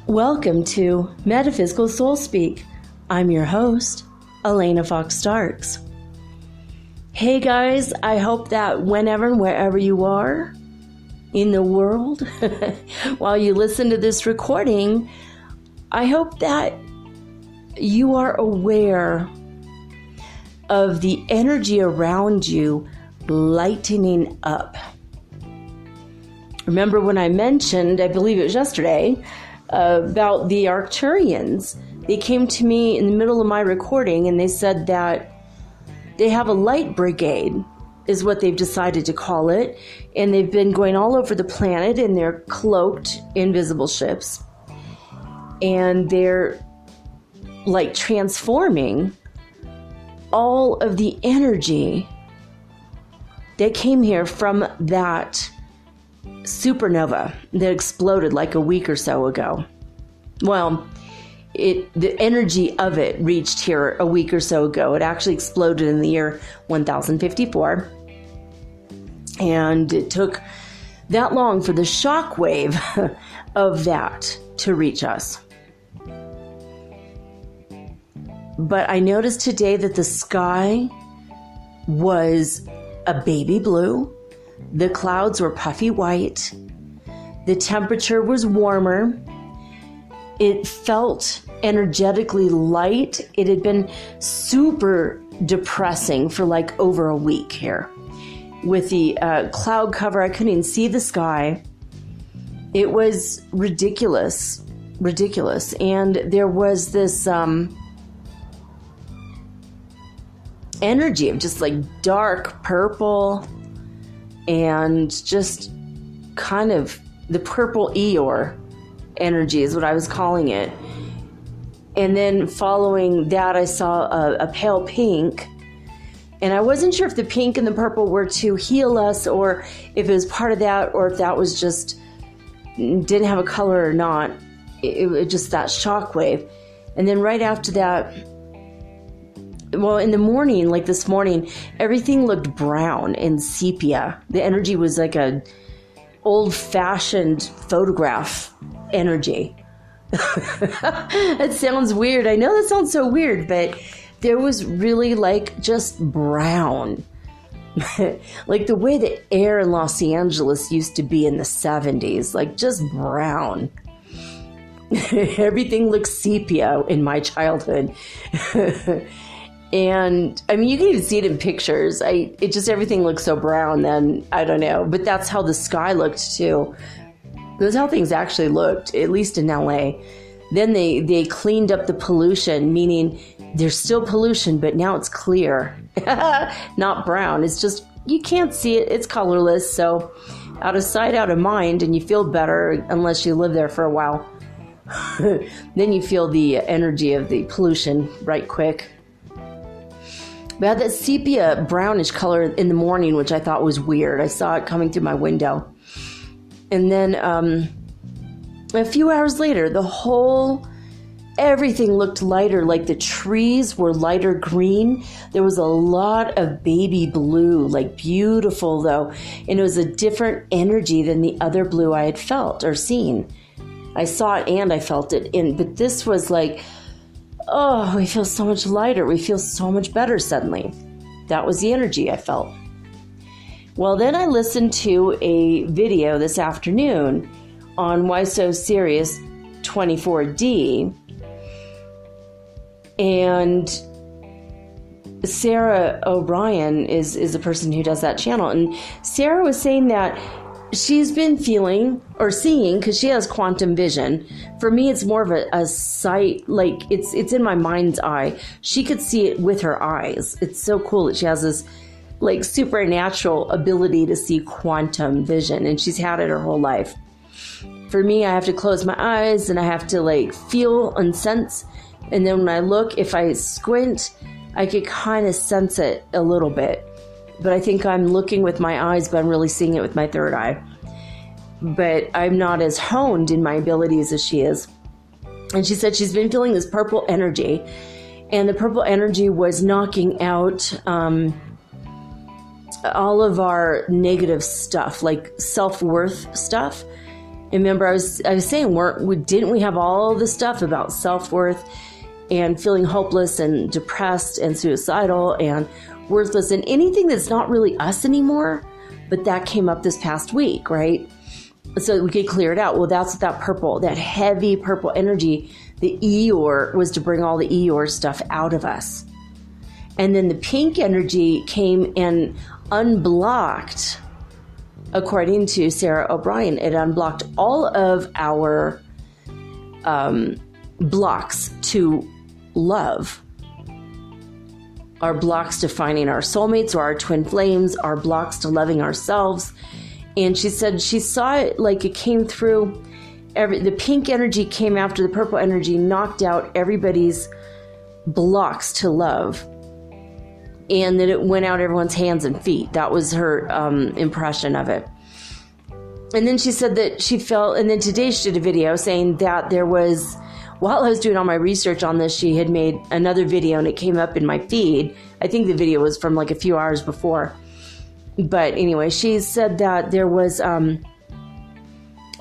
Welcome to Metaphysical Soul Speak. I'm your host, Elena Fox Starks. Hey guys, I hope that whenever and wherever you are in the world, while you listen to this recording, I hope that you are aware of the energy around you lightening up. Remember when I mentioned, I believe it was yesterday, about the Arcturians. They came to me in the middle of my recording and they said that they have a light brigade, is what they've decided to call it, and they've been going all over the planet in their cloaked invisible ships, and they're like transforming all of the energy that came here from that supernova that exploded like a week or so ago. Well, the energy of it reached here a week or so ago. It actually exploded in the year 1054, and it took that long for the shock wave of that to reach us. But I noticed today that the sky was a baby blue. The clouds were puffy white. The temperature was warmer. It felt energetically light. It had been super depressing for like over a week here. With the cloud cover, I couldn't even see the sky. It was ridiculous. And there was this energy of just like dark purple, and just kind of the purple Eeyore energy is what I was calling it. And then following that, I saw a pale pink. And I wasn't sure if the pink and the purple were to heal us, or if it was part of that, or if that was just didn't have a color or not. It was just that shockwave. And then right after that, well, in the morning, like this morning, everything looked brown and sepia. The energy was like a old-fashioned photograph energy. That sounds weird. I know that sounds so weird, but there was really like just brown. Like the way the air in Los Angeles used to be in the 70s, like just brown. Everything looked sepia in my childhood. And I mean, you can even see it in pictures. It just, everything looks so brown then, I don't know. But that's how the sky looked too. That's how things actually looked, at least in LA. Then they cleaned up the pollution, meaning there's still pollution, but now it's clear. Not brown. It's just, you can't see it. It's colorless. So out of sight, out of mind, and you feel better unless you live there for a while. Then you feel the energy of the pollution right quick. But I had that sepia brownish color in the morning, which I thought was weird. I saw it coming through my window. And then a few hours later, everything looked lighter, like the trees were lighter green. There was a lot of baby blue, like beautiful though. And it was a different energy than the other blue I had felt or seen. I saw it and I felt it. But this was like, oh, we feel so much lighter. We feel so much better suddenly. That was the energy I felt. Well, then I listened to a video this afternoon on Why So Serious 24D. And Sarah O'Brien is the person who does that channel. And Sarah was saying that she's been feeling or seeing, because she has quantum vision. For me, it's more of a sight, like it's in my mind's eye. She could see it with her eyes. It's so cool that she has this like supernatural ability to see quantum vision, and she's had it her whole life. For me, I have to close my eyes and I have to like feel and sense. And then when I look, if I squint, I could kind of sense it a little bit. But I think I'm looking with my eyes, but I'm really seeing it with my third eye. But I'm not as honed in my abilities as she is. And she said she's been feeling this purple energy. And the purple energy was knocking out all of our negative stuff, like self-worth stuff. And remember, I was saying, didn't we have all the stuff about self-worth and feeling hopeless and depressed and suicidal and worthless and anything that's not really us anymore? But that came up this past week, right? So we could clear it out. Well, that's what that heavy purple energy, the Eeyore, was to bring all the Eeyore stuff out of us. And then the pink energy came and unblocked, according to Sarah O'Brien, it unblocked all of our blocks to love. Our blocks to finding our soulmates or our twin flames, our blocks to loving ourselves. And she said she saw it like it came through. The pink energy came after the purple energy, knocked out everybody's blocks to love. And that it went out everyone's hands and feet. That was her impression of it. And then she said that she felt, and then today she did a video saying that there was, while I was doing all my research on this, she had made another video and it came up in my feed. I think the video was from like a few hours before. But anyway, she said that there was a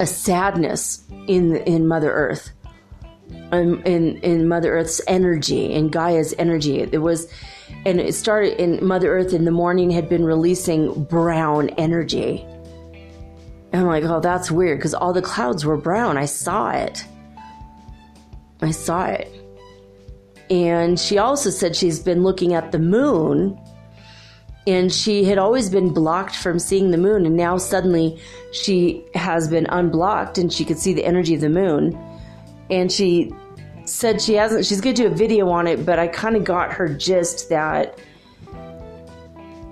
sadness in Mother Earth, in Mother Earth's energy, in Gaia's energy. And it started in Mother Earth in the morning had been releasing brown energy. And I'm like, oh, that's weird, because all the clouds were brown. I saw it. And she also said she's been looking at the moon, and she had always been blocked from seeing the moon, and now suddenly she has been unblocked and she could see the energy of the moon. And she said she's going to do a video on it, but I kind of got her gist that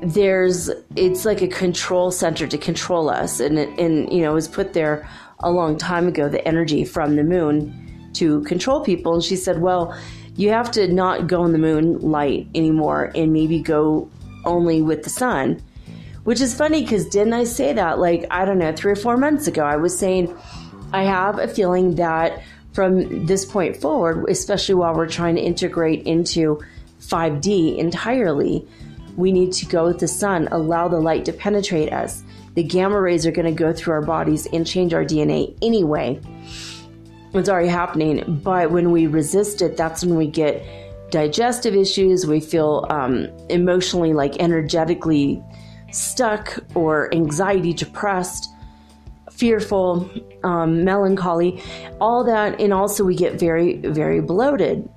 it's like a control center to control us, and it was put there a long time ago, the energy from the moon to control people. And she said, well, you have to not go in the moonlight anymore and maybe go only with the sun, which is funny because didn't I say that, like, I don't know, 3 or 4 months ago? I was saying I have a feeling that from this point forward, especially while we're trying to integrate into 5D entirely, we need to go with the sun, allow the light to penetrate us. The gamma rays are going to go through our bodies and change our DNA anyway. It's already happening, but when we resist it, that's when we get digestive issues. We feel emotionally, like energetically stuck, or anxiety, depressed, fearful, melancholy, all that. And also we get very, very bloated.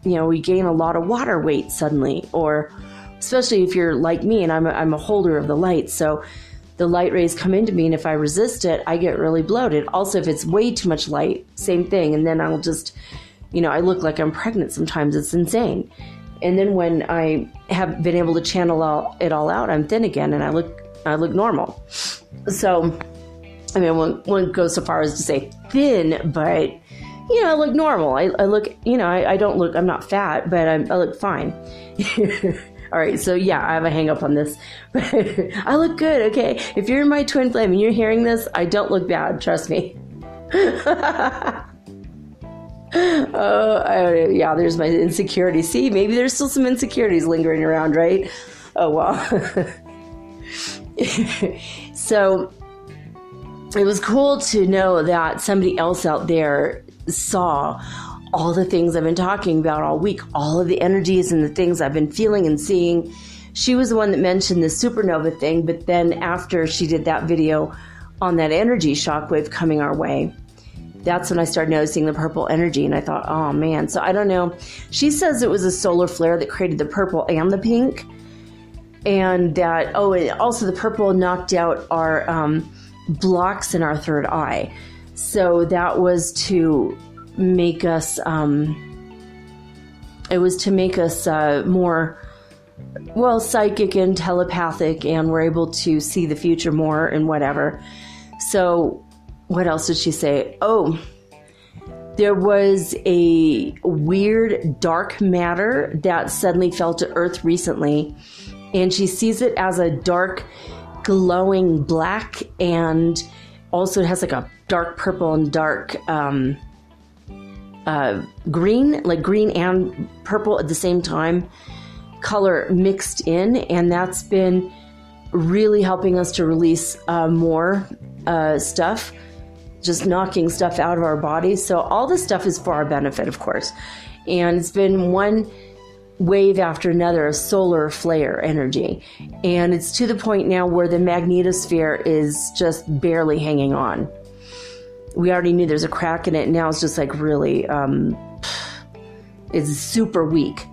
We gain a lot of water weight suddenly, or especially if you're like me and I'm a holder of the light. So the light rays come into me, and if I resist it, I get really bloated. Also, if it's way too much light, same thing. And then I'll just, I look like I'm pregnant sometimes. It's insane. And then when I have been able to channel it all out, I'm thin again, and I look normal. So, I mean, I won't go so far as to say thin, but, I look normal. I look, I don't look, I'm not fat, but I look fine. All right, so yeah, I have a hang up on this. I look good, okay? If you're in my twin flame and you're hearing this, I don't look bad, trust me. Yeah, there's my insecurity. See, maybe there's still some insecurities lingering around, right? Oh, well. So it was cool to know that somebody else out there saw all the things I've been talking about all week, all of the energies and the things I've been feeling and seeing. She was the one that mentioned the supernova thing, but then after she did that video on that energy shockwave coming our way, that's when I started noticing the purple energy, and I thought, oh man. So I don't know. She says it was a solar flare that created the purple and the pink, and that, and also the purple knocked out our blocks in our third eye. So that was to make us, more, well, psychic and telepathic, and we're able to see the future more and whatever. So what else did she say? Oh, there was a weird dark matter that suddenly fell to Earth recently, and she sees it as a dark glowing black, and also it has like a dark purple and dark green, like green and purple at the same time, color mixed in, and that's been really helping us to release more stuff, just knocking stuff out of our bodies. So all this stuff is for our benefit, of course, and it's been one wave after another of solar flare energy, and it's to the point now where the magnetosphere is just barely hanging on. We already knew there's a crack in it, and now it's just like really it's super weak.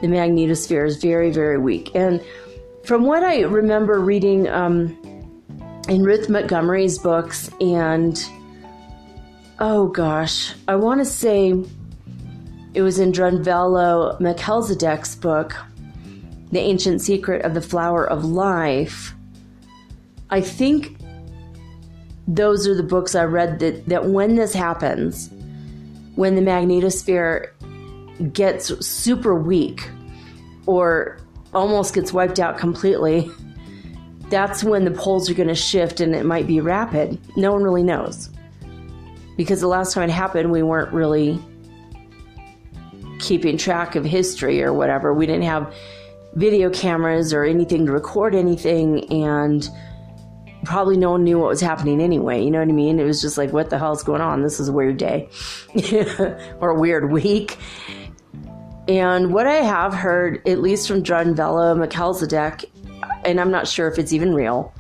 The magnetosphere is very, very weak. And from what I remember reading in Ruth Montgomery's books, and oh gosh, I want to say it was in Drunvalo Melchizedek's book, The Ancient Secret of the Flower of Life. I think those are the books I read that when this happens, when the magnetosphere gets super weak or almost gets wiped out completely, that's when the poles are going to shift, and it might be rapid. No one really knows, because the last time it happened, we weren't really keeping track of history or whatever. We didn't have video cameras or anything to record anything, and probably no one knew what was happening anyway. You know what I mean? It was just like, what the hell's going on? This is a weird day or a weird week. And what I have heard, at least from Drunvalo Melchizedek, and I'm not sure if it's even real,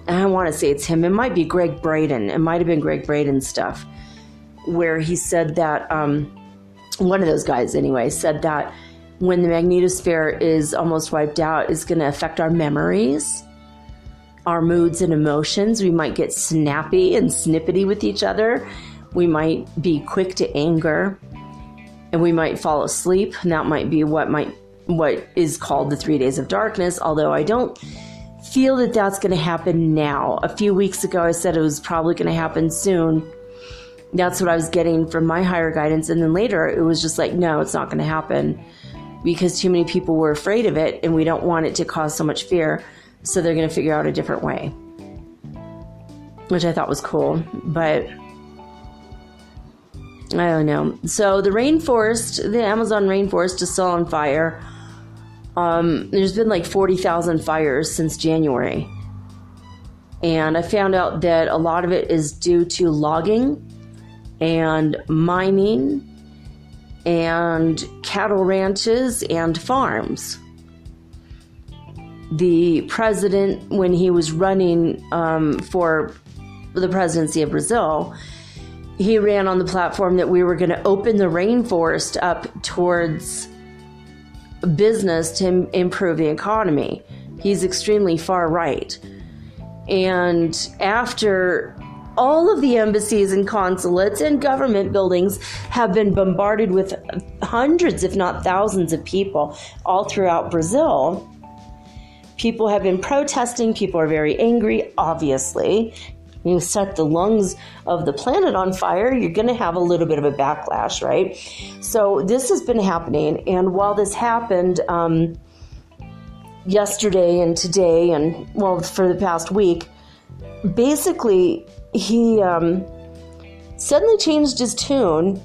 and I want to say it's him. It might be Greg Braden. It might have been Greg Braden's stuff, where he said that, one of those guys anyway, said that when the magnetosphere is almost wiped out, it's going to affect our memories, our moods and emotions. We might get snappy and snippety with each other. We might be quick to anger, and we might fall asleep. And that might be what is called the 3 days of darkness, although I don't feel that that's going to happen now. A few weeks ago, I said it was probably going to happen soon. That's what I was getting from my higher guidance. And then later, it was just like, no, it's not going to happen, because too many people were afraid of it, and we don't want it to cause so much fear. So they're going to figure out a different way, which I thought was cool. But I don't know. So the rainforest, the Amazon rainforest is still on fire. There's been like 40,000 fires since January. And I found out that a lot of it is due to logging and mining and cattle ranches and farms. The president, when he was running for the presidency of Brazil, he ran on the platform that we were going to open the rainforest up towards business to improve the economy. He's extremely far right. And after all of the embassies and consulates and government buildings have been bombarded with hundreds, if not thousands of people all throughout Brazil, people have been protesting. People are very angry, obviously. You set the lungs of the planet on fire, you're going to have a little bit of a backlash, right? So this has been happening. And while this happened yesterday and today, and well, for the past week, basically he suddenly changed his tune.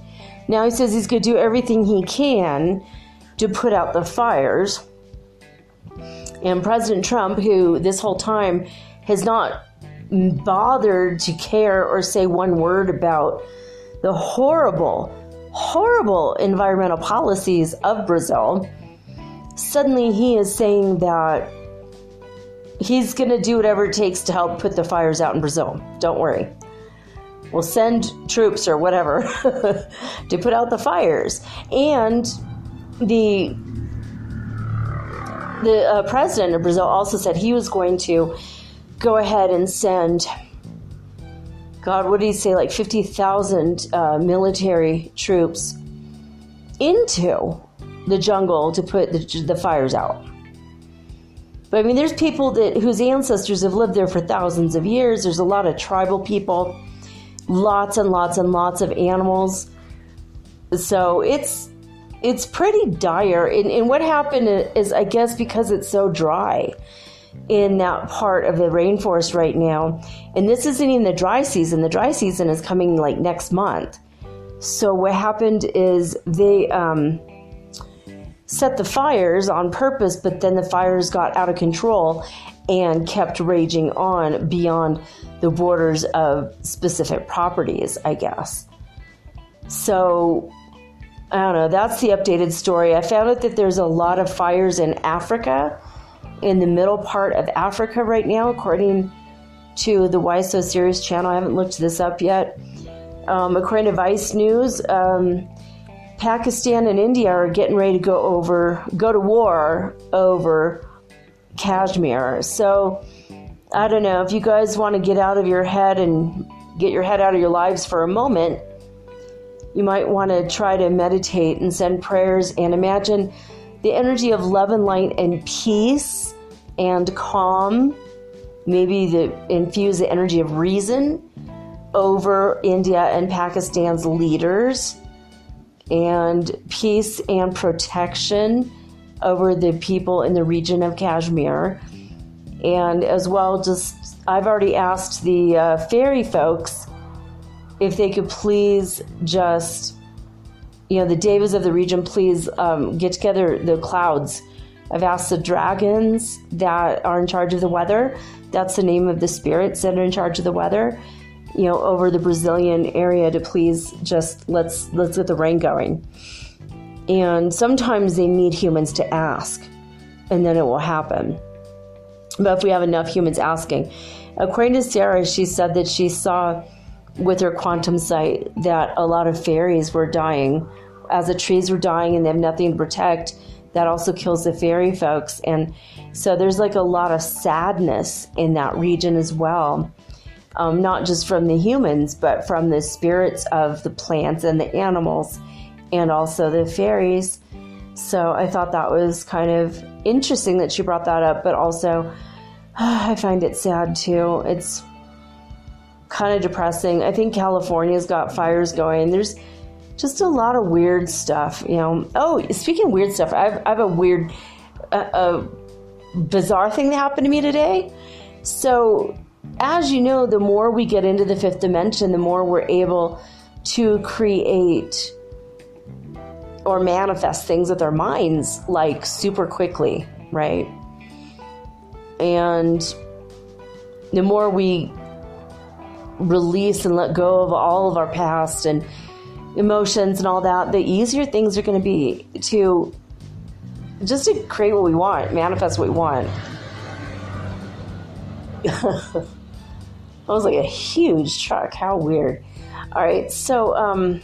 Now he says he's going to do everything he can to put out the fires. And President Trump, who this whole time has not bothered to care or say one word about the horrible, horrible environmental policies of Brazil, suddenly he is saying that he's going to do whatever it takes to help put the fires out in Brazil. Don't worry. We'll send troops or whatever to put out the fires. And the president of Brazil also said he was going to go ahead and send, God, what did he say, like 50,000 military troops into the jungle to put the fires out. But I mean, there's people whose ancestors have lived there for thousands of years. There's a lot of tribal people, lots and lots and lots of animals. So it's pretty dire. And what happened is, I guess, because it's so dry in that part of the rainforest right now, and this isn't even the dry season. The dry season is coming like next month. So what happened is they set the fires on purpose, but then the fires got out of control and kept raging on beyond the borders of specific properties, I guess. So, I don't know, that's the updated story. I found out that there's a lot of fires in Africa, in the middle part of Africa right now, according to the Why So Serious channel. I haven't looked this up yet. According to Vice News, Pakistan and India are getting ready to go to war over Kashmir. So, I don't know, if you guys want to get out of your head and get your head out of your lives for a moment, you might want to try to meditate and send prayers and imagine the energy of love and light and peace and calm. Maybe infuse the energy of reason over India and Pakistan's leaders, and peace and protection over the people in the region of Kashmir. And as well, I've already asked the fairy folks if they could please just, the devas of the region, please get together the clouds. I've asked the dragons that are in charge of the weather. That's the name of the spirits that are in charge of the weather, over the Brazilian area, to please just let's get the rain going. And sometimes they need humans to ask, and then it will happen. But if we have enough humans asking, according to Sarah, she said that she saw with her quantum sight that a lot of fairies were dying. As the trees were dying and they have nothing to protect, that also kills the fairy folks. And so there's like a lot of sadness in that region as well. Not just from the humans, but from the spirits of the plants and the animals, and also the fairies. So I thought that was kind of interesting that she brought that up, but also I find it sad too. It's kind of depressing. I think California's got fires going. There's just a lot of weird stuff, Oh, speaking of weird stuff, I have a weird, bizarre thing that happened to me today. So, as you know, the more we get into the fifth dimension, the more we're able to create or manifest things with our minds, like super quickly, right? And the more we release and let go of all of our past and emotions and all that, the easier things are going to be to create what we want, manifest what we want. That was like a huge truck. How weird. All right, so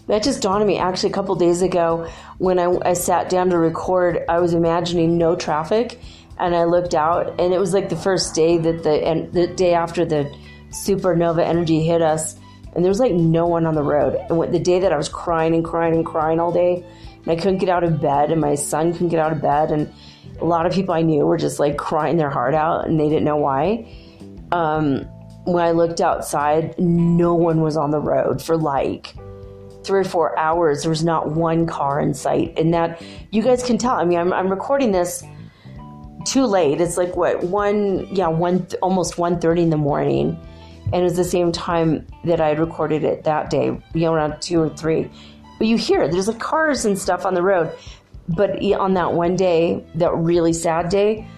that just dawned on me actually a couple days ago when I sat down to record. I was imagining no traffic, and I looked out, and it was like the first day that the day after the supernova energy hit us, and there was like no one on the road. And the day that I was crying and crying and crying all day, and I couldn't get out of bed, and my son couldn't get out of bed, and a lot of people I knew were just like crying their heart out, and they didn't know why. When I looked outside, no one was on the road for like 3 or 4 hours. There was not one car in sight, and that you guys can tell. I mean, I'm recording this too late. It's like almost 1:30 in the morning, and it was the same time that I had recorded it that day, around 2 or 3. But you hear there's like cars and stuff on the road. But on that one day, that really sad day,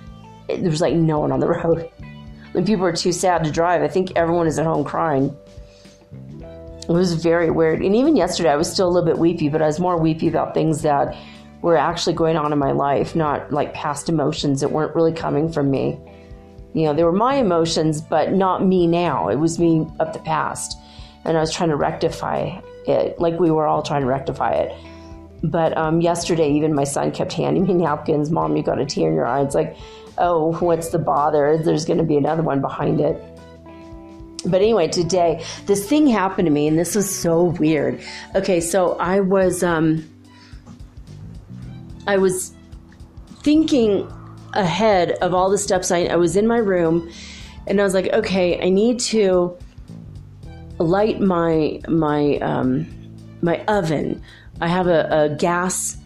there was like no one on the road. When people are too sad to drive, I think everyone is at home crying. It was very weird. And even yesterday, I was still a little bit weepy, but I was more weepy about things that were actually going on in my life, not like past emotions that weren't really coming from me. They were my emotions, but not me now. It was me of the past. And I was trying to rectify it, like we were all trying to rectify it. But yesterday, even my son kept handing me napkins. Mom, you got a tear in your eye. It's like, oh, what's the bother? There's going to be another one behind it. But anyway, today, this thing happened to me, and this was so weird. Okay, so I was thinking ahead of all the steps. I was in my room, and I was like, okay, I need to light my oven. I have a gas.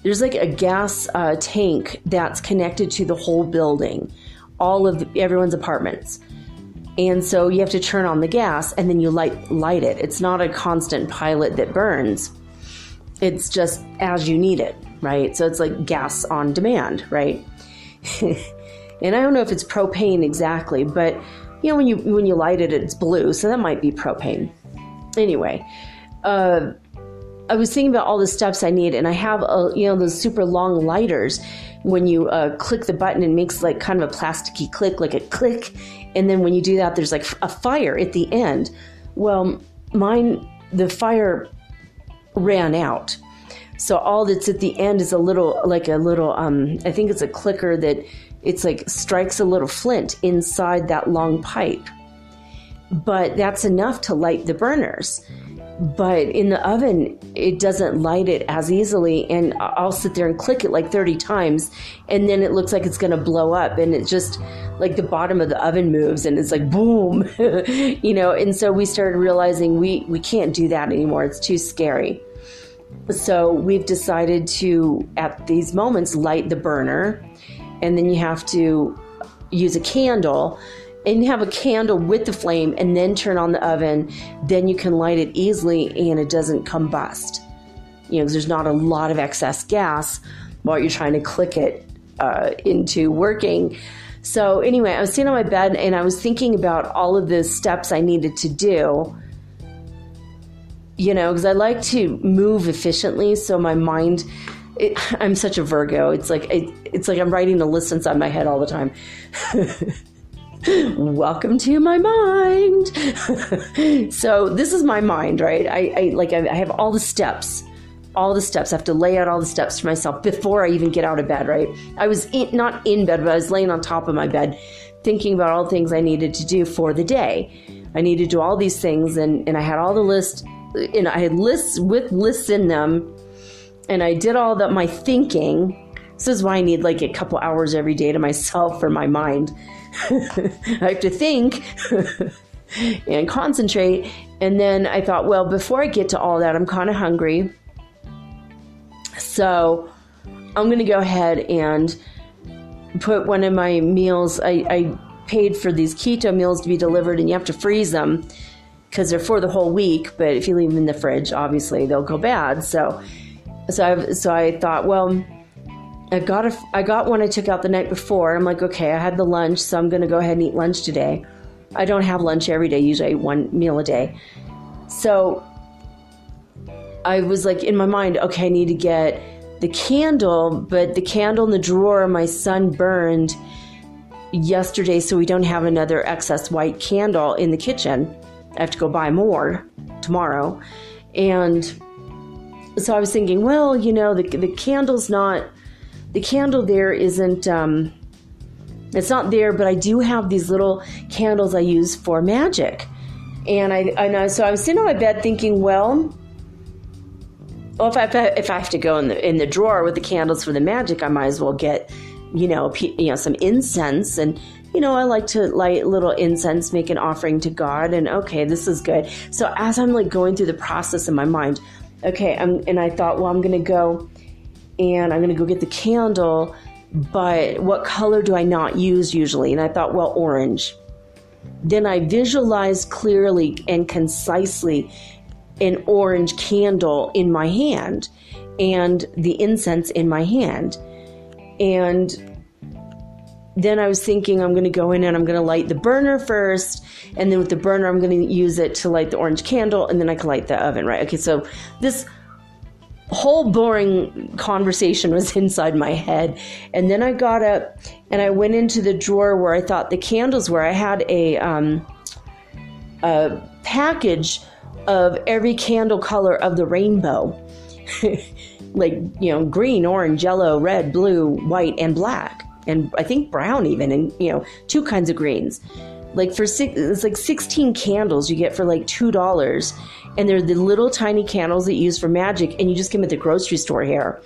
There's like a gas tank that's connected to the whole building, all of everyone's apartments. And so you have to turn on the gas and then you light it. It's not a constant pilot that burns. It's just as you need it, right? So it's like gas on demand, right? And I don't know if it's propane exactly, but you know, when you light it, it's blue, so that might be propane. Anyway, I was thinking about all the steps I need, and I have those super long lighters. When you click the button, it makes like kind of a plasticky click, like a click, and then when you do that, there's like a fire at the end. Well, the fire ran out, so all that's at the end is a little I think it's a clicker that it's like strikes a little flint inside that long pipe, but that's enough to light the burners. But in the oven, it doesn't light it as easily, and I'll sit there and click it like 30 times, and then it looks like it's going to blow up, and it just, like the bottom of the oven moves, and it's like, boom, and so we started realizing we can't do that anymore. It's too scary. So we've decided to, at these moments, light the burner, and then you have to use a candle, and you have a candle with the flame, and then turn on the oven. Then you can light it easily, and it doesn't combust. Because there's not a lot of excess gas while you're trying to click it into working. So anyway, I was sitting on my bed, and I was thinking about all of the steps I needed to do. Because I like to move efficiently, so my mind. I'm such a Virgo. It's like I'm writing a list inside my head all the time. Welcome to my mind. So this is my mind, right? I have all the steps. I have to lay out all the steps for myself before I even get out of bed, right? I was not in bed, but I was laying on top of my bed thinking about all the things I needed to do for the day. I needed to do all these things, and I had all the lists, and I had lists with lists in them, and I did all my thinking. This is why I need like a couple hours every day to myself for my mind. I have to think and concentrate. And then I thought, well, before I get to all that, I'm kind of hungry. So I'm going to go ahead and put one of my meals. I paid for these keto meals to be delivered, and you have to freeze them because they're for the whole week. But if you leave them in the fridge, obviously they'll go bad. So I thought, well, I got one I took out the night before. I'm like, okay, I had the lunch, so I'm going to go ahead and eat lunch today. I don't have lunch every day, usually one meal a day. So I was like in my mind, okay, I need to get the candle, but the candle in the drawer my son burned yesterday, so we don't have another excess white candle in the kitchen. I have to go buy more tomorrow. And so I was thinking, well, the candle's not... The candle there isn't, it's not there, but I do have these little candles I use for magic. So I was sitting on my bed thinking, well, if I have to go in the drawer with the candles for the magic, I might as well get, some incense. And, I like to light little incense, make an offering to God. And okay, this is good. So as I'm like going through the process in my mind, okay, and I thought, well, I'm going to go get the candle, but what color do I not use usually? And I thought, well, orange. Then I visualized clearly and concisely an orange candle in my hand and the incense in my hand. And then I was thinking I'm going to go in and I'm going to light the burner first, and then with the burner I'm going to use it to light the orange candle, and then I can light the oven, right? Okay, so this whole boring conversation was inside my head. And then I got up and I went into the drawer where I thought the candles were. I had a package of every candle color of the rainbow. like, you know, green, orange, yellow, red, blue, white, and black. And I think brown even, and, you know, 2 kinds of greens. Like it's like 16 candles you get for like $2. And they're the little tiny candles that you use for magic, and you just get them at the grocery store here.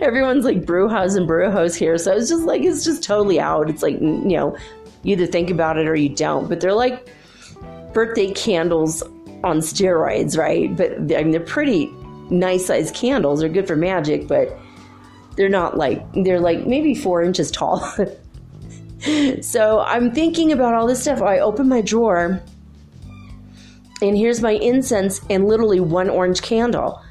Everyone's like brewhas and brewhos here. So it's just totally out. It's like, you know, you either think about it or you don't. But they're like birthday candles on steroids, right? But I mean, they're pretty nice sized candles. They're good for magic, but they're like maybe 4 inches tall. So I'm thinking about all this stuff. I open my drawer, and here's my incense and literally 1 orange candle.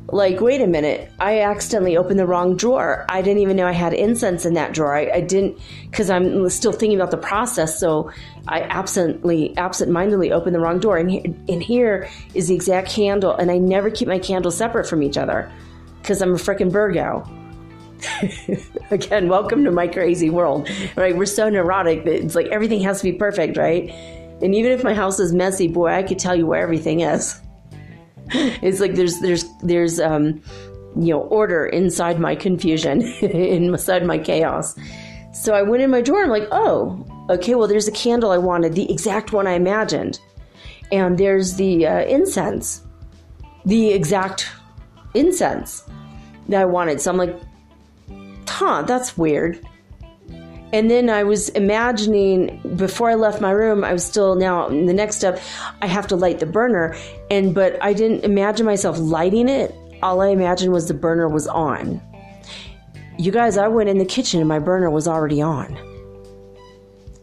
Like, wait a minute, I accidentally opened the wrong drawer. I didn't even know I had incense in that drawer. I didn't, because I'm still thinking about the process, so I absent-mindedly opened the wrong drawer. And here is the exact candle, and I never keep my candles separate from each other, because I'm a frickin' Virgo. Again, welcome to my crazy world, right? We're so neurotic that it's like everything has to be perfect, right? And even if my house is messy, boy, I could tell you where everything is. It's like there's you know, order inside my confusion, inside my chaos. So I went in my drawer. I'm like, oh, okay. Well, there's a candle I wanted, the exact one I imagined, and there's the incense, the exact incense that I wanted. So I'm like, huh, that's weird. And then I was imagining, before I left my room, I was still, now in the next step, I have to light the burner. But I didn't imagine myself lighting it. All I imagined was the burner was on. You guys, I went in the kitchen and my burner was already on.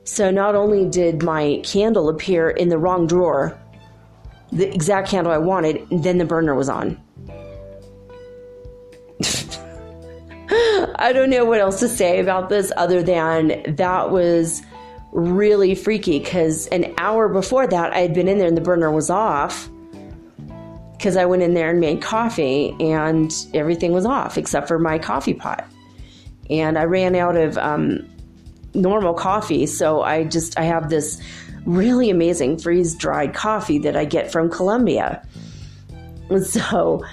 So not only did my candle appear in the wrong drawer, the exact candle I wanted, then the burner was on. I don't know what else to say about this other than that was really freaky, because an hour before that I had been in there and the burner was off, because I went in there and made coffee and everything was off except for my coffee pot. And I ran out of normal coffee, so I have this really amazing freeze-dried coffee that I get from Colombia. And so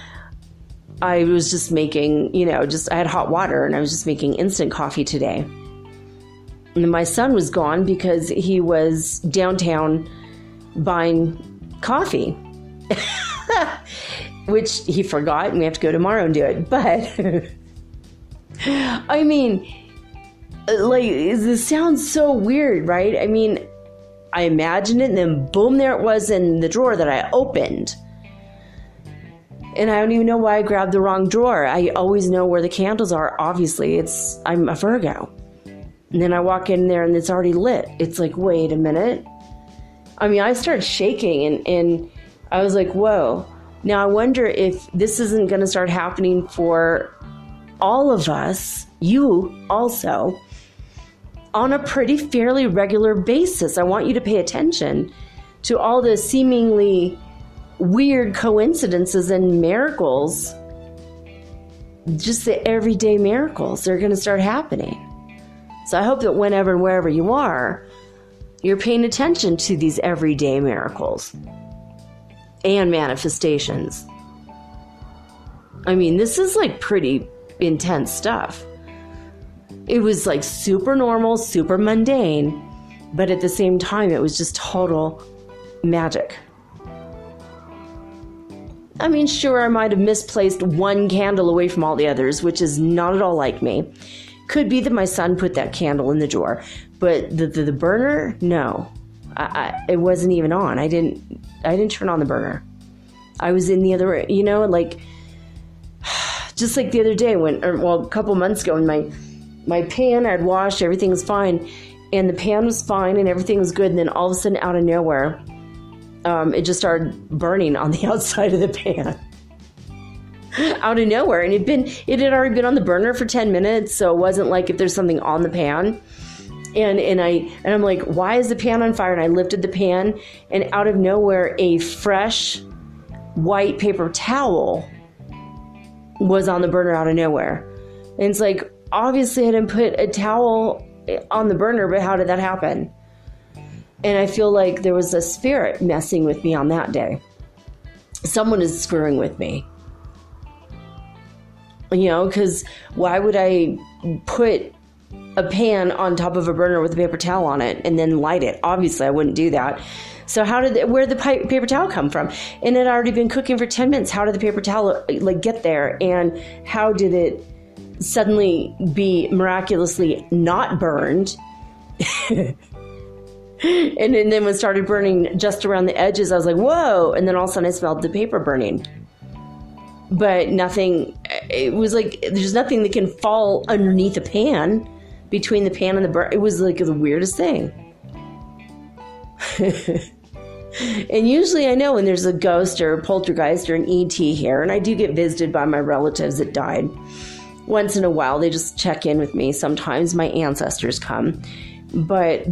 I was just making, you know, I had hot water and I was just making instant coffee today. And my son was gone because he was downtown buying coffee, which he forgot, and we have to go tomorrow and do it. But I mean, like, this sounds so weird, right? I mean, I imagined it, and then boom, there it was in the drawer that I opened. And I don't even know why I grabbed the wrong drawer. I always know where the candles are. Obviously, I'm a Virgo. And then I walk in there and it's already lit. It's like, wait a minute. I mean, I started shaking and I was like, whoa. Now I wonder if this isn't going to start happening for all of us, you also, on a pretty fairly regular basis. I want you to pay attention to all the seemingly weird coincidences and miracles, just the everyday miracles that are going to start happening. So I hope that whenever and wherever you are, you're paying attention to these everyday miracles and manifestations. I mean, this is like pretty intense stuff. It was like super normal, super mundane, but at the same time, it was just total magic. I mean, sure, I might have misplaced one candle away from all the others, which is not at all like me. Could be that my son put that candle in the drawer, but the burner, no, it wasn't even on. I didn't turn on the burner. I was in the other, you know, like, just like the other day a couple months ago, when my pan I'd washed, everything was fine, and the pan was fine and everything was good, and then all of a sudden, out of nowhere, it just started burning on the outside of the pan. Out of nowhere. And it had already been on the burner for 10 minutes, so it wasn't like if there's something on the pan. And I'm like, why is the pan on fire? And I lifted the pan, and out of nowhere, a fresh white paper towel was on the burner out of nowhere. And it's like, obviously I didn't put a towel on the burner, but how did that happen? And I feel like there was a spirit messing with me on that day. Someone is screwing with me. because why would I put a pan on top of a burner with a paper towel on it and then light it? Obviously, I wouldn't do that. So where did the paper towel come from? And it had already been cooking for 10 minutes. How did the paper towel get there? And how did it suddenly be miraculously not burned? And then when it started burning just around the edges, I was like, whoa. And then all of a sudden I smelled the paper burning. But nothing, it was like, there's nothing that can fall underneath a pan, between the pan and the burn. It was like the weirdest thing. And usually I know when there's a ghost or a poltergeist or an ET here, and I do get visited by my relatives that died. Once in a while, they just check in with me. Sometimes my ancestors come. But,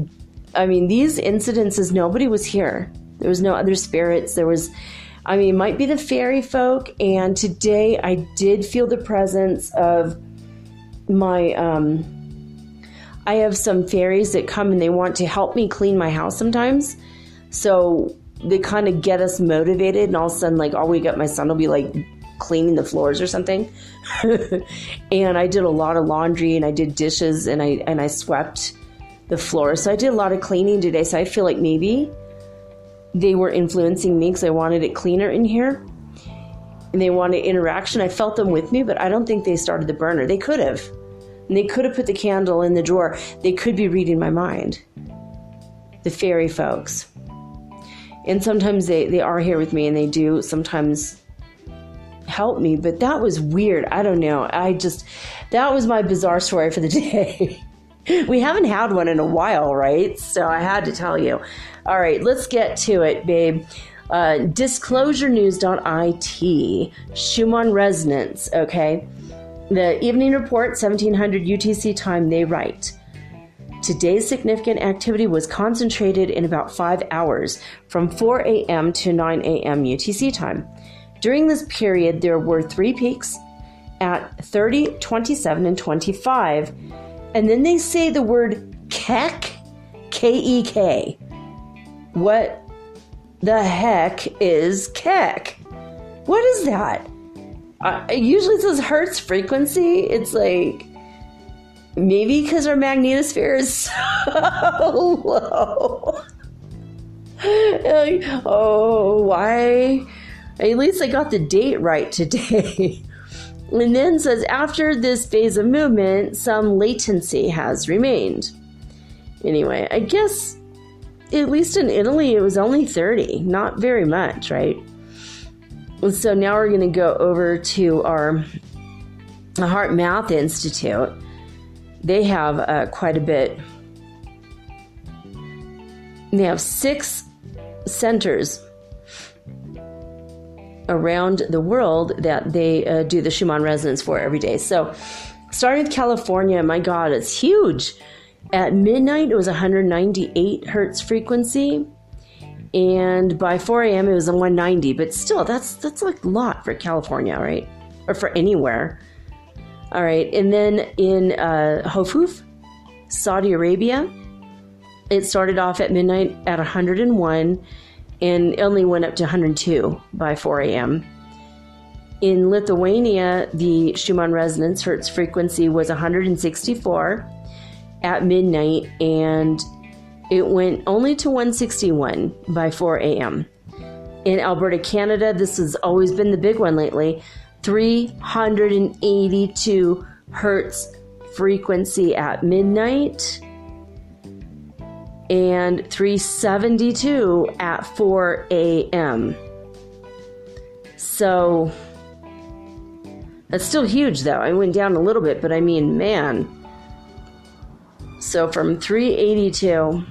I mean, these incidences, nobody was here. There was no other spirits. It might be the fairy folk. And today I did feel the presence of my, I have some fairies that come and they want to help me clean my house sometimes. So they kind of get us motivated, and all of a sudden, I'll wake up, my son will be cleaning the floors or something. And I did a lot of laundry, and I did dishes, and I swept the floor. So I did a lot of cleaning today. So I feel like maybe they were influencing me because I wanted it cleaner in here. And they wanted interaction. I felt them with me, but I don't think they started the burner. They could have. And they could have put the candle in the drawer. They could be reading my mind. The fairy folks. And sometimes they are here with me, and they do sometimes help me. But that was weird. I don't know. That was my bizarre story for the day. We haven't had one in a while, right? So I had to tell you. All right, let's get to it, babe. Disclosurenews.it. Schumann resonance, okay? The Evening Report, 1700 UTC time, they write, today's significant activity was concentrated in about 5 hours, from 4 a.m. to 9 a.m. UTC time. During this period, there were 3 peaks at 30, 27, and 25. And then they say the word Kek, K-E-K. What the heck is Kek? What is that? Usually it says Hertz frequency. It's maybe because our magnetosphere is so low. Why? At least I got the date right today. And then says, after this phase of movement, some latency has remained. Anyway, I guess, at least in Italy, it was only 30. Not very much, right? So now we're going to go over to our Heart Math Institute. They have quite a bit. They have 6 centers around the world that they do the Schumann resonance for every day. So starting with California, my God, it's huge. At midnight, it was 198 hertz frequency. And by 4 a.m., it was 190. But still, that's a lot for California, right? Or for anywhere. All right. And then in Hofuf, Saudi Arabia, it started off at midnight at 101 and only went up to 102 by 4 a.m. In Lithuania, the Schumann resonance hertz frequency was 164 at midnight, and it went only to 161 by 4 a.m. In Alberta, Canada, this has always been the big one lately, 382 hertz frequency at midnight, and 372 at 4 a.m. So that's still huge, though. I went down a little bit, but I mean, man. So from 382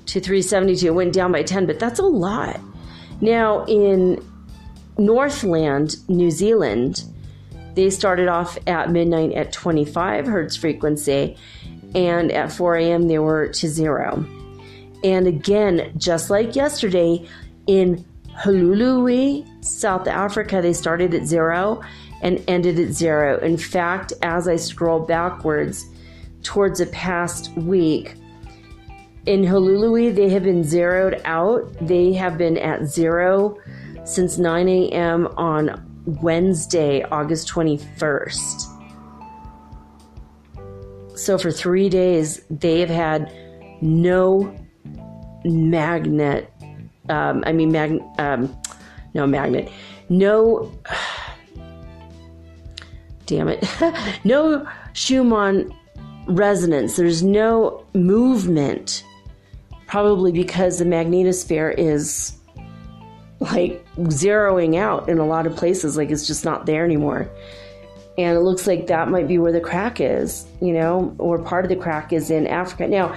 to 372, it went down by 10, but that's a lot. Now, in Northland, New Zealand, they started off at midnight at 25 hertz frequency, and at 4 a.m. they were to 0. And again, just like yesterday, in Hulului, South Africa, they started at 0 and ended at 0. In fact, as I scroll backwards towards the past week, in Hulului, they have been zeroed out. They have been at 0 since 9 a.m. on Wednesday, August 21st. So for 3 days, they've had no no Schumann resonance. There's no movement, probably because the magnetosphere is like zeroing out in a lot of places, like it's just not there anymore. And it looks like that might be where the crack is, or part of the crack is in Africa. Now,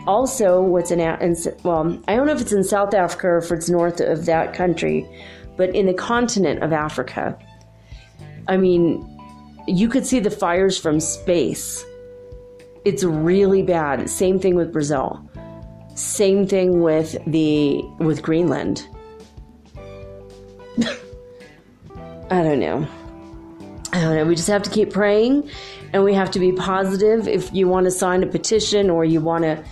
also what's I don't know if it's in South Africa or if it's north of that country, but in the continent of Africa, I mean, you could see the fires from space. It's really bad. Same thing with Brazil. Same thing with Greenland. I don't know. We just have to keep praying, and we have to be positive. If you want to sign a petition, or you want to,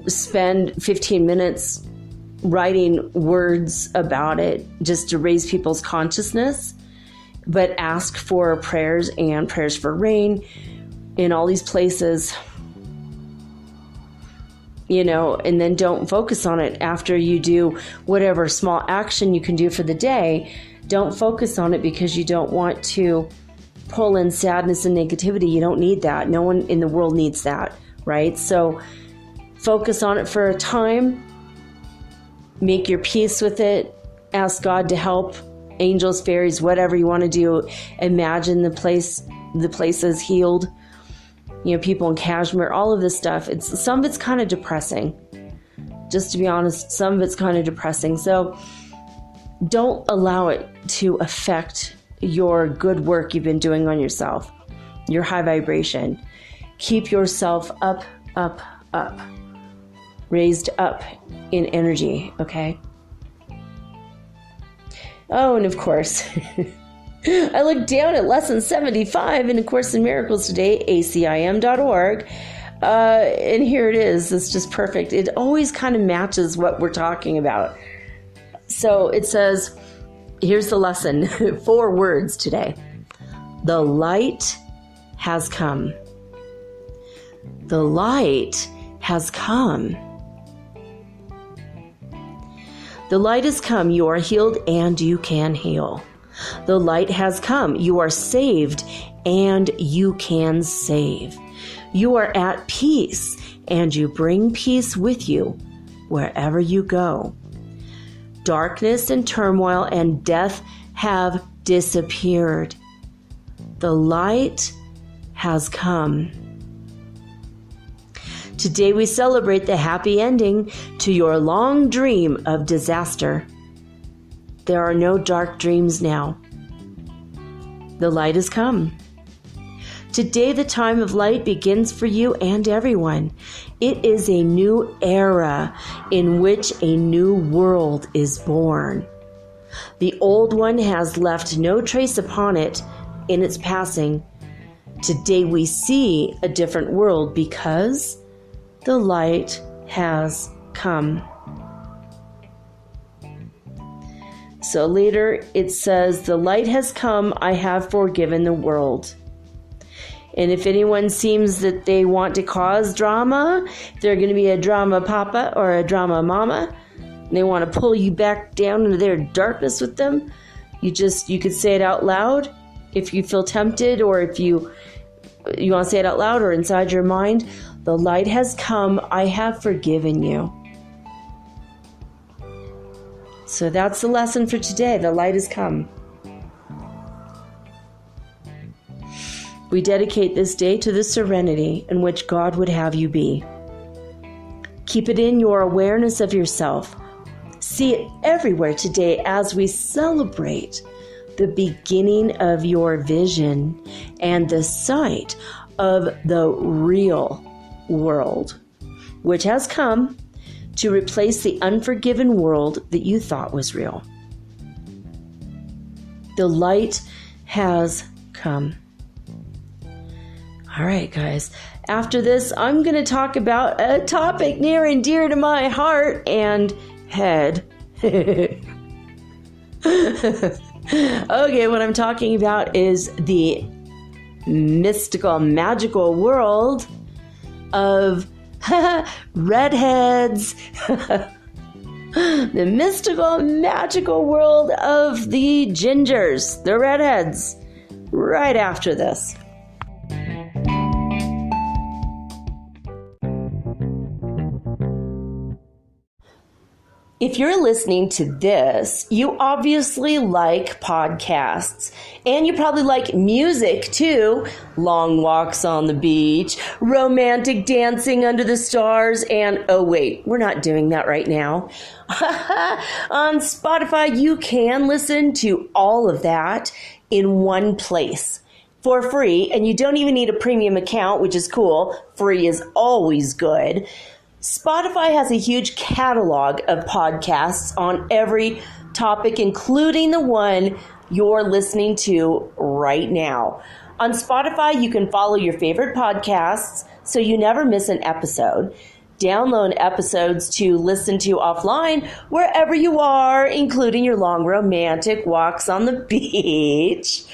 spend 15 minutes writing words about it just to raise people's consciousness, but ask for prayers and prayers for rain in all these places, and then don't focus on it after you do whatever small action you can do for the day. Don't focus on it because you don't want to pull in sadness and negativity. You don't need that. No one in the world needs that, right? So focus on it for a time. Make your peace with it. Ask God to help. Angels, fairies, whatever you want to do. Imagine the places healed. People in Kashmir, all of this stuff. Some of it's kind of depressing. Just to be honest, some of it's kind of depressing. So don't allow it to affect your good work you've been doing on yourself, your high vibration. Keep yourself up, up, up, raised up in energy, okay? Oh, and of course, I looked down at lesson 75 in A Course in Miracles today, acim.org, and here it is. It's just perfect. It always kind of matches what we're talking about. So it says, here's the lesson, 4 words today. The light has come. The light has come. The light has come. You are healed and you can heal. The light has come. You are saved and you can save. You are at peace and you bring peace with you wherever you go. Darkness and turmoil and death have disappeared. The light has come. Today we celebrate the happy ending to your long dream of disaster. There are no dark dreams now. The light has come. Today the time of light begins for you and everyone. It is a new era in which a new world is born. The old one has left no trace upon it in its passing. Today we see a different world because the light has come. So later it says, the light has come, I have forgiven the world. And if anyone seems that they want to cause drama, they're going to be a drama papa or a drama mama, and they want to pull you back down into their darkness with them, you could say it out loud if you feel tempted, or if you want to say it out loud or inside your mind. The light has come, I have forgiven you. So that's the lesson for today. The light has come. We dedicate this day to the serenity in which God would have you be. Keep it in your awareness of yourself. See it everywhere today as we celebrate the beginning of your vision and the sight of the real world, which has come to replace the unforgiven world that you thought was real. The light has come. All right, guys. After this, I'm going to talk about a topic near and dear to my heart and head. Okay, what I'm talking about is the mystical, magical world of Redheads. The mystical, magical world of the Gingers, the Redheads, right after this. If you're listening to this, you obviously like podcasts, and you probably like music too. Long walks on the beach, romantic dancing under the stars, and oh wait, we're not doing that right now. On Spotify, you can listen to all of that in one place for free, and you don't even need a premium account, which is cool. Free is always good. Spotify has a huge catalog of podcasts on every topic, including the one you're listening to right now. On Spotify, you can follow your favorite podcasts so you never miss an episode. Download episodes to listen to offline wherever you are, including your long romantic walks on the beach.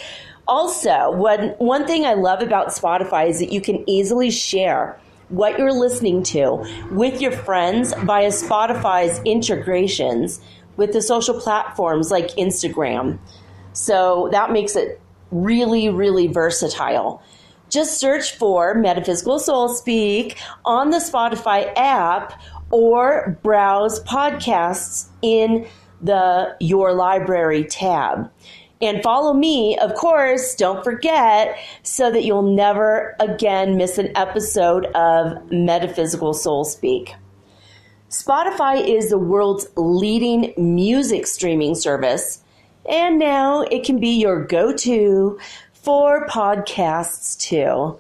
Also, one thing I love about Spotify is that you can easily share what you're listening to with your friends via Spotify's integrations with the social platforms like Instagram. So that makes it really, really versatile. Just search for Metaphysical Soul Speak on the Spotify app or browse podcasts in the Your Library tab. And follow me, of course, don't forget, so that you'll never again miss an episode of Metaphysical Soul Speak. Spotify is the world's leading music streaming service, and now it can be your go-to for podcasts too.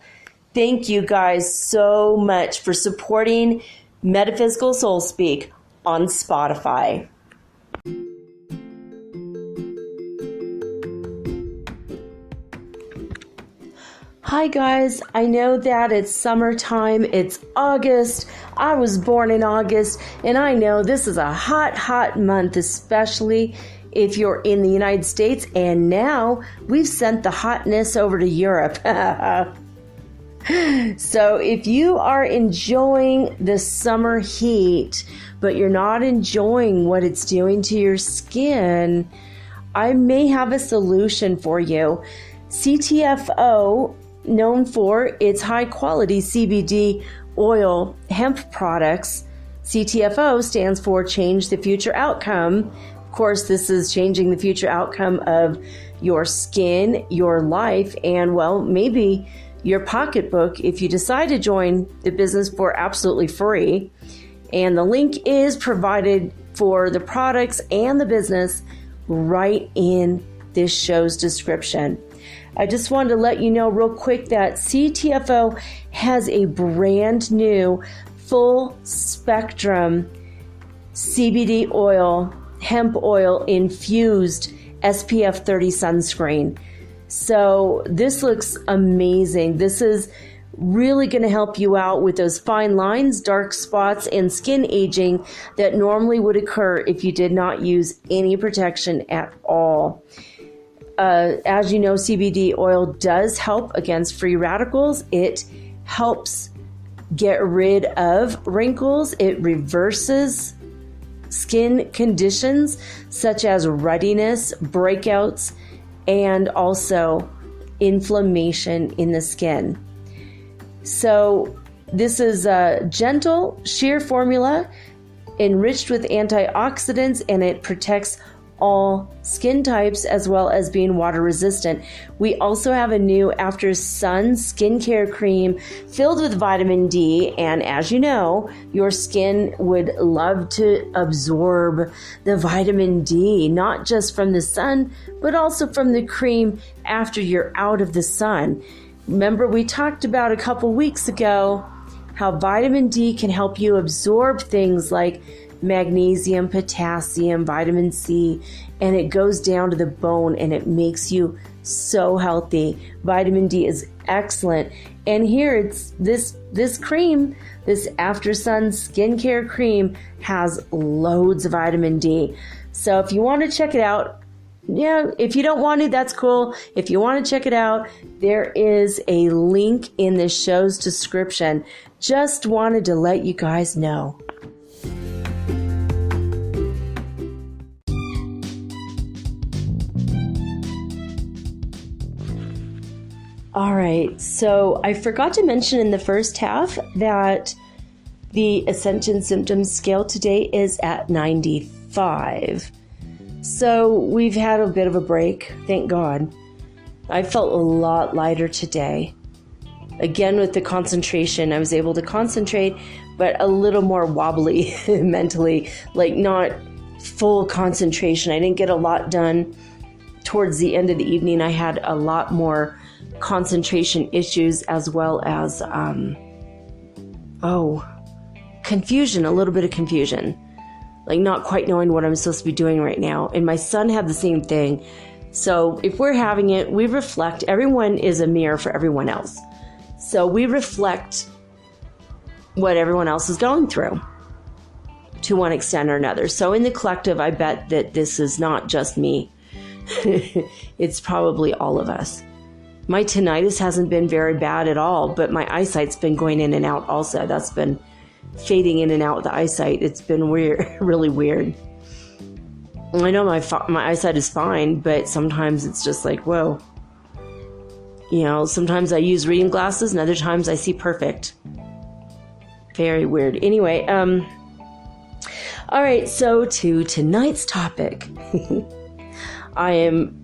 Thank you guys so much for supporting Metaphysical Soul Speak on Spotify. Hi guys, I know that it's summertime, it's August, I was born in August, and I know this is a hot, hot month, especially if you're in the United States, and now we've sent the hotness over to Europe. So if you are enjoying the summer heat, but you're not enjoying what it's doing to your skin, I may have a solution for you. CTFO, known for its high-quality CBD oil hemp products. CTFO stands for Change the Future Outcome. Of course, this is changing the future outcome of your skin, your life, and, well, maybe your pocketbook if you decide to join the business for absolutely free. And the link is provided for the products and the business right in this show's description. I just wanted to let you know real quick that CTFO has a brand new full spectrum CBD oil, hemp oil infused SPF 30 sunscreen. So this looks amazing. This is really going to help you out with those fine lines, dark spots, and skin aging that normally would occur if you did not use any protection at all. As you know, CBD oil does help against free radicals. It helps get rid of wrinkles. It reverses skin conditions such as ruddiness, breakouts, and also inflammation in the skin. So this is a gentle, sheer formula enriched with antioxidants, and it protects all skin types as well as being water resistant. We also have a new After Sun skincare cream filled with vitamin D, and as you know, your skin would love to absorb the vitamin D, not just from the sun, but also from the cream after you're out of the sun. Remember, we talked about a couple weeks ago how vitamin D can help you absorb things like magnesium, potassium, vitamin C, and it goes down to the bone and it makes you so healthy. Vitamin D is excellent. And here it's this cream, this After Sun skincare cream has loads of vitamin D. So if you want to check it out, yeah, if you don't want to, that's cool. If you want to check it out, there is a link in the show's description. Just wanted to let you guys know. All right, so I forgot to mention in the first half that the Ascension Symptom scale today is at 95. So we've had a bit of a break, thank God. I felt a lot lighter today. Again, with the concentration, I was able to concentrate, but a little more wobbly mentally, like not full concentration. I didn't get a lot done. Towards the end of the evening, I had a lot more concentration issues, as well as, confusion, a little bit of confusion. Like not quite knowing what I'm supposed to be doing right now. And my son had the same thing. So if we're having it, we reflect. Everyone is a mirror for everyone else. So we reflect what everyone else is going through to one extent or another. So in the collective, I bet that this is not just me. It's probably all of us. My tinnitus hasn't been very bad at all, but my eyesight's been going in and out also. That's been fading in and out with the eyesight. It's been weird, really weird. I know my eyesight is fine, but sometimes it's just like, whoa. You know, sometimes I use reading glasses and other times I see perfect. Very weird. Anyway, all right, so to tonight's topic. I am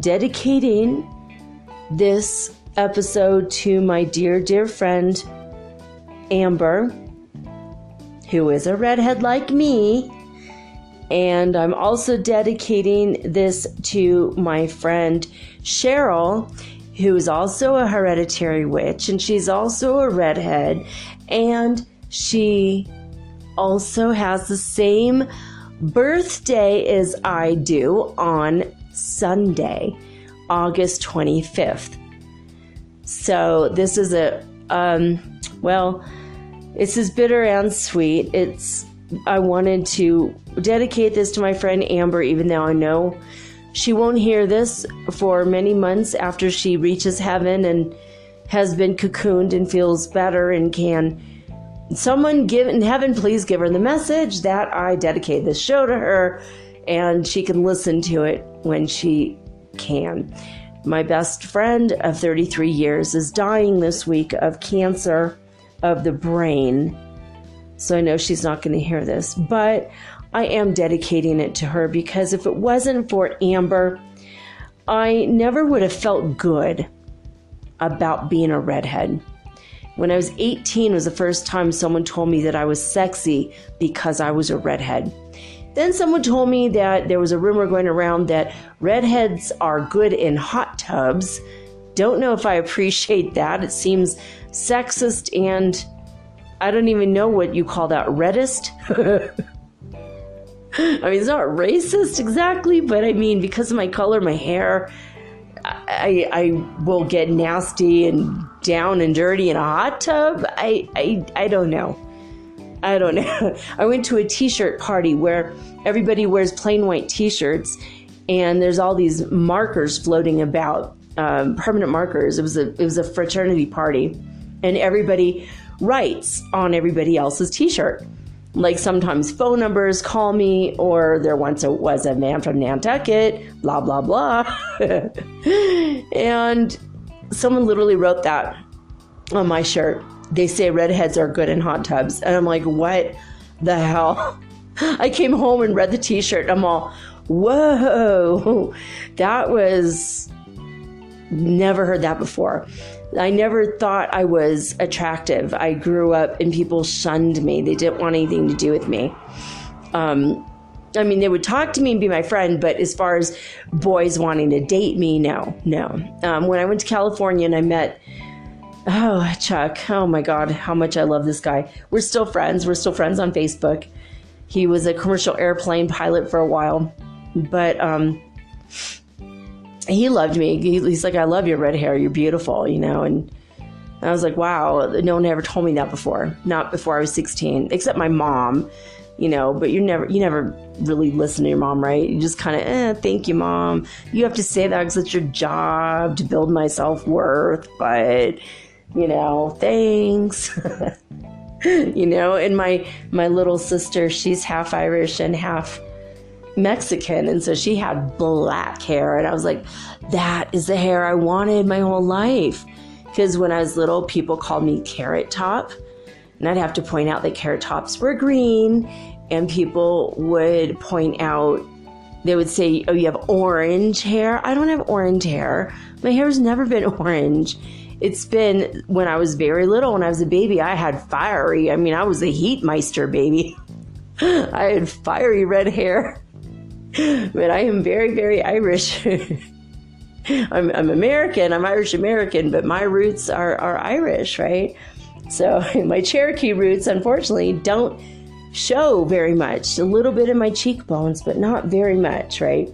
dedicating this episode to my dear, dear friend, Amber, who is a redhead like me. And I'm also dedicating this to my friend Cheryl, who is also a hereditary witch, and she's also a redhead, and she also has the same birthday as I do on Sunday, August 25th. So this is it's as bitter and sweet. I wanted to dedicate this to my friend Amber, even though I know she won't hear this for many months after she reaches heaven and has been cocooned and feels better. And can someone in heaven please give her the message that I dedicate this show to her and she can listen to it when she can. My best friend of 33 years is dying this week of cancer of the brain. So I know she's not going to hear this, but I am dedicating it to her because if it wasn't for Amber, I never would have felt good about being a redhead. When I was 18 was the first time someone told me that I was sexy because I was a redhead. Then someone told me that there was a rumor going around that redheads are good in hot tubs. Don't know if I appreciate that. It seems sexist and I don't even know what you call that, reddest. I mean, it's not racist exactly, but I mean, because of my color, my hair, I will get nasty and down and dirty in a hot tub. I don't know. I don't know. I went to a t-shirt party where everybody wears plain white t-shirts and there's all these markers floating about, permanent markers. It was a fraternity party and everybody writes on everybody else's t-shirt. Like sometimes phone numbers call me, or there once was a man from Nantucket, blah, blah, blah. And someone literally wrote that on my shirt. They say redheads are good in hot tubs. And I'm like, what the hell? I came home and read the t-shirt. I'm all, whoa, that was, never heard that before. I never thought I was attractive. I grew up and people shunned me. They didn't want anything to do with me. I mean, they would talk to me and be my friend, but as far as boys wanting to date me, no. When I went to California and I met, Chuck, oh my God, how much I love this guy. We're still friends. We're still friends on Facebook. He was a commercial airplane pilot for a while, but he loved me. He's like, I love your red hair. You're beautiful, you know? And I was like, wow, no one ever told me that before. Not before I was 16, except my mom. but you never really listen to your mom, right? You just kind of, thank you, Mom. You have to say that because it's your job to build my self-worth, but, thanks. And my little sister, she's half Irish and half Mexican, and so she had black hair, and I was like, that is the hair I wanted my whole life. Because when I was little, people called me Carrot Top, and I'd have to point out that Carrot Tops were green, and people would point out, they would say, oh, you have orange hair. I don't have orange hair. My hair's never been orange. It's been when I was very little, when I was a baby, I had fiery. I mean, I was a Heatmeister baby. I had fiery red hair. But I am very, very Irish. I'm American. I'm Irish American, but my roots are Irish, right? So my Cherokee roots, unfortunately, don't show very much. A little bit in my cheekbones, but not very much, right?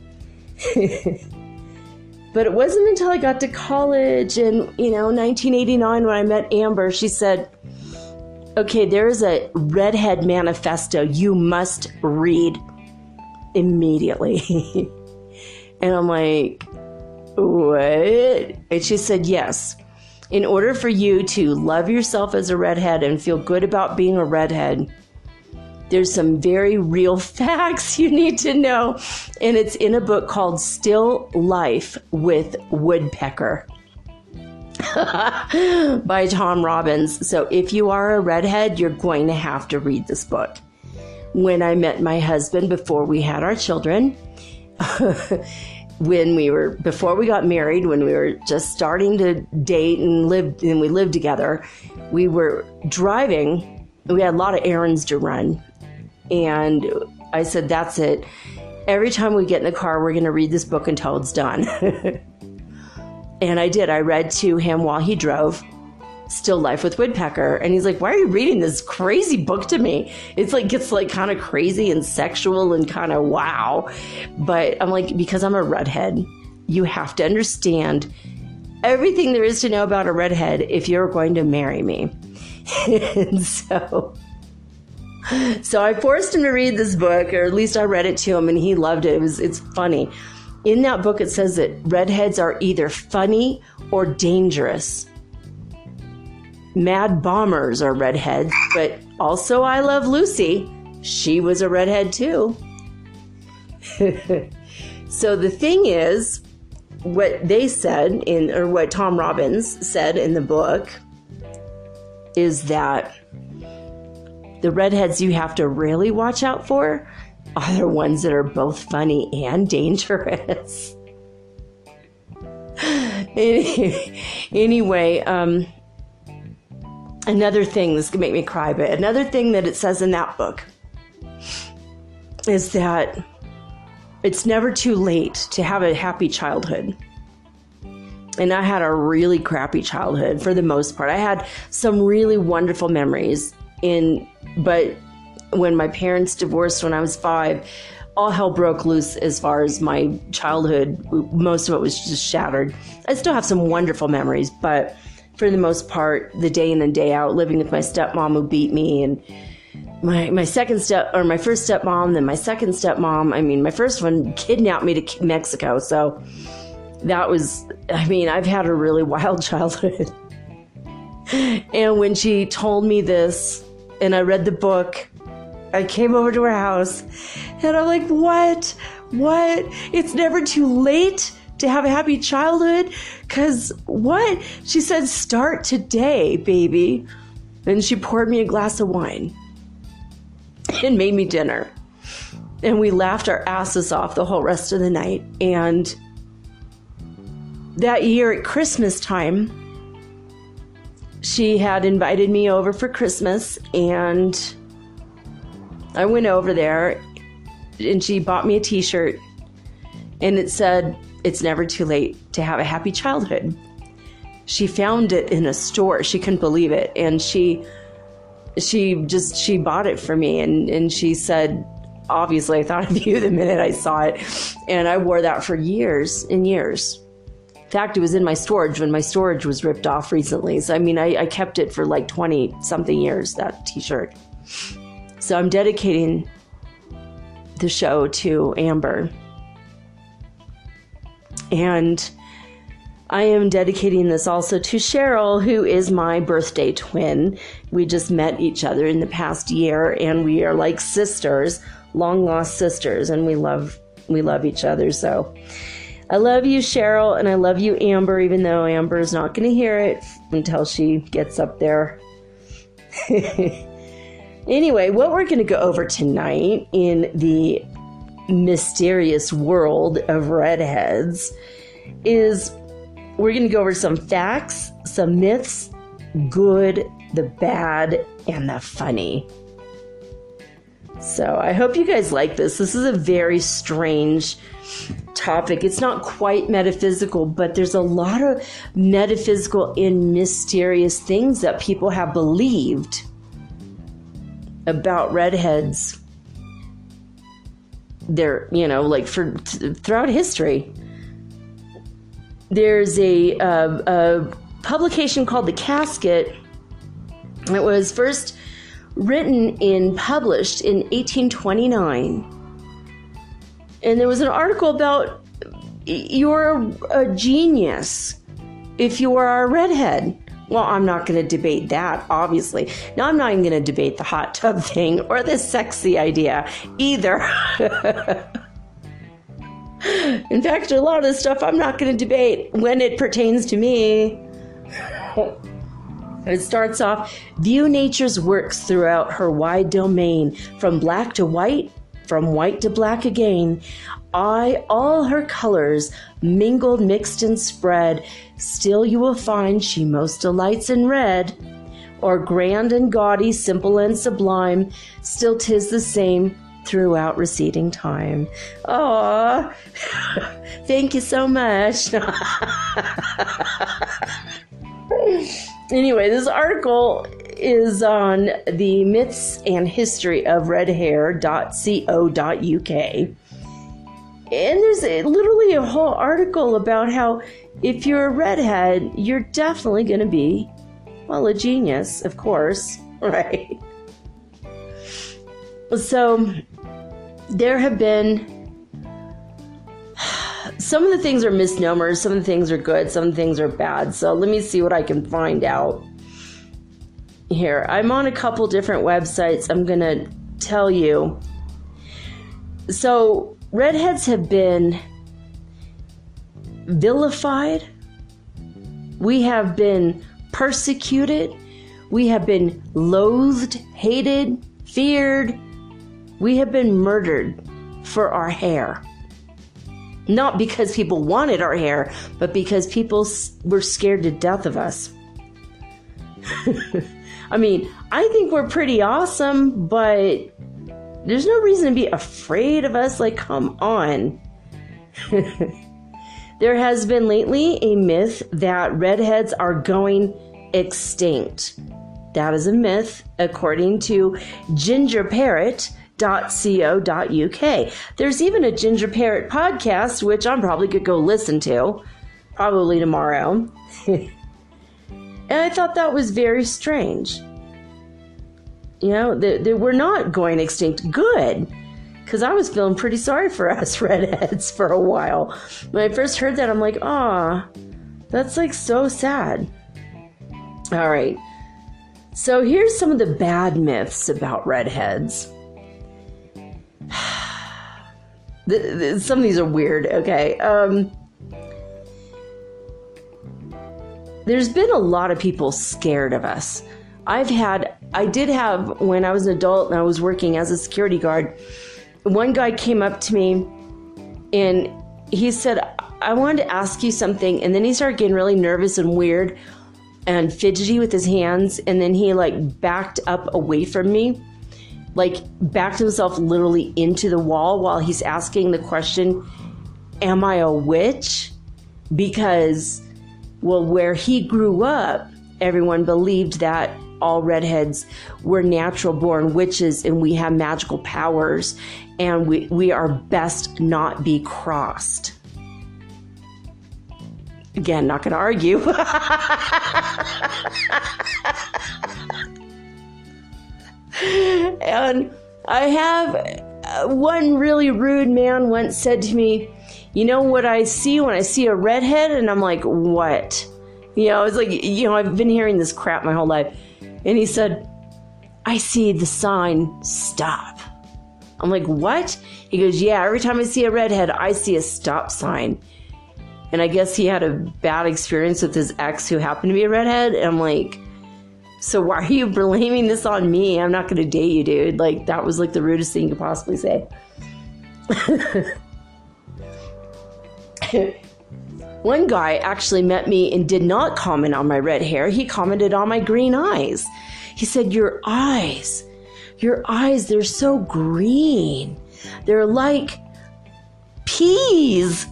But it wasn't until I got to college in, 1989 when I met Amber, she said, okay, there's a Redhead manifesto you must read immediately. And I'm like, what? And she said, yes. In order for you to love yourself as a redhead and feel good about being a redhead, there's some very real facts you need to know. And it's in a book called Still Life with Woodpecker by Tom Robbins. So if you are a redhead, you're going to have to read this book. When I met my husband before we had our children, before we got married, when we were just starting to date and we lived together, we were driving. We had a lot of errands to run. And I said, that's it. Every time we get in the car, we're going to read this book until it's done. And I did. I read to him while he drove, Still Life with Woodpecker. And he's like, why are you reading this crazy book to me? It's like kind of crazy and sexual and kind of wow. But I'm like, because I'm a redhead, you have to understand everything there is to know about a redhead if you're going to marry me. And so I forced him to read this book, or at least I read it to him, and he loved it. It's funny. In that book, it says that redheads are either funny or dangerous. Mad bombers are redheads, but also I Love Lucy. She was a redhead too. So the thing is, what they said or what Tom Robbins said in the book is that the redheads you have to really watch out for are the ones that are both funny and dangerous. Anyway, another thing, this can make me cry, but another thing that it says in that book is that it's never too late to have a happy childhood. And I had a really crappy childhood for the most part. I had some really wonderful memories, but when my parents divorced when I was 5, all hell broke loose as far as my childhood. Most of it was just shattered. I still have some wonderful memories, but for the most part, the day in and day out, living with my stepmom who beat me, and my first stepmom, then my second stepmom. I mean, my first one kidnapped me to Mexico. So I've had a really wild childhood. And when she told me this and I read the book, I came over to her house and I'm like, what? It's never too late to have a happy childhood? 'Cause what? She said, start today, baby. And she poured me a glass of wine and made me dinner. And we laughed our asses off the whole rest of the night. And that year at Christmas time, she had invited me over for Christmas, and I went over there and she bought me a t-shirt and it said, it's never too late to have a happy childhood. She found it in a store. She couldn't believe it. And she bought it for me. And she said, obviously I thought of you the minute I saw it. And I wore that for years and years. In fact, it was in my storage when my storage was ripped off recently. So, I kept it for like 20 something years, that t-shirt. So I'm dedicating the show to Amber. And I am dedicating this also to Cheryl, who is my birthday twin. We just met each other in the past year, and we are like sisters, long lost sisters, and we love each other. So I love you, Cheryl, and I love you, Amber, even though Amber is not going to hear it until she gets up there. Anyway, what we're going to go over tonight in the mysterious world of Redheads is we're going to go over some facts, some myths, good, the bad, and the funny. So I hope you guys like this. This is a very strange topic. It's not quite metaphysical, but there's a lot of metaphysical and mysterious things that people have believed about redheads. They're, like throughout history. There's a publication called The Casket. It was first written and published in 1829. And there was an article about you're a genius if you are a redhead. Well, I'm not going to debate that, obviously. Now, I'm not even going to debate the hot tub thing or the sexy idea either. In fact, a lot of this stuff I'm not going to debate when it pertains to me. It starts off, view nature's works throughout her wide domain, from black to white, from white to black again. All her colors, mingled, mixed, and spread, still you will find she most delights in red. Or grand and gaudy, simple and sublime, still 'tis the same throughout receding time. Aww. Thank you so much. Anyway, this article is on the myths and history of redhair.co.uk. And there's literally a whole article about how if you're a redhead, you're definitely going to be, well, a genius, of course, right? So there have been, some of the things are misnomers, some of the things are good, some of the things are bad. So let me see what I can find out here. I'm on a couple different websites. I'm going to tell you. So redheads have been vilified. We have been persecuted. We have been loathed, hated, feared. We have been murdered for our hair. Not because people wanted our hair, but because people were scared to death of us. I mean, I think we're pretty awesome, but there's no reason to be afraid of us. Like, come on. There has been lately a myth that redheads are going extinct. That is a myth, according to gingerparrot.co.uk. There's even a Ginger Parrot podcast, which I'm probably going to go listen to, probably tomorrow. And I thought that was very strange. We're not going extinct. Good. Because I was feeling pretty sorry for us redheads for a while. When I first heard that, I'm like, aw, that's like so sad. All right. So here's some of the bad myths about redheads. Some of these are weird, okay? There's been a lot of people scared of us. I did have, when I was an adult and I was working as a security guard, one guy came up to me and he said, I wanted to ask you something. And then he started getting really nervous and weird and fidgety with his hands. And then he backed up away from me, backed himself literally into the wall while he's asking the question, am I a witch? Because, well, where he grew up, everyone believed that all redheads were natural born witches and we have magical powers and we are best not be crossed. Again, not going to argue. And I have one really rude man once said to me, you know what I see when I see a redhead? And I'm like, what? It's like, I've been hearing this crap my whole life. And he said, I see the sign, stop. I'm like, what? He goes, yeah, every time I see a redhead, I see a stop sign. And I guess he had a bad experience with his ex who happened to be a redhead. And I'm like, so why are you blaming this on me? I'm not going to date you, dude. Like, that was like the rudest thing you could possibly say. One guy actually met me and did not comment on my red hair. He commented on my green eyes. He said, your eyes, they're so green. They're like peas.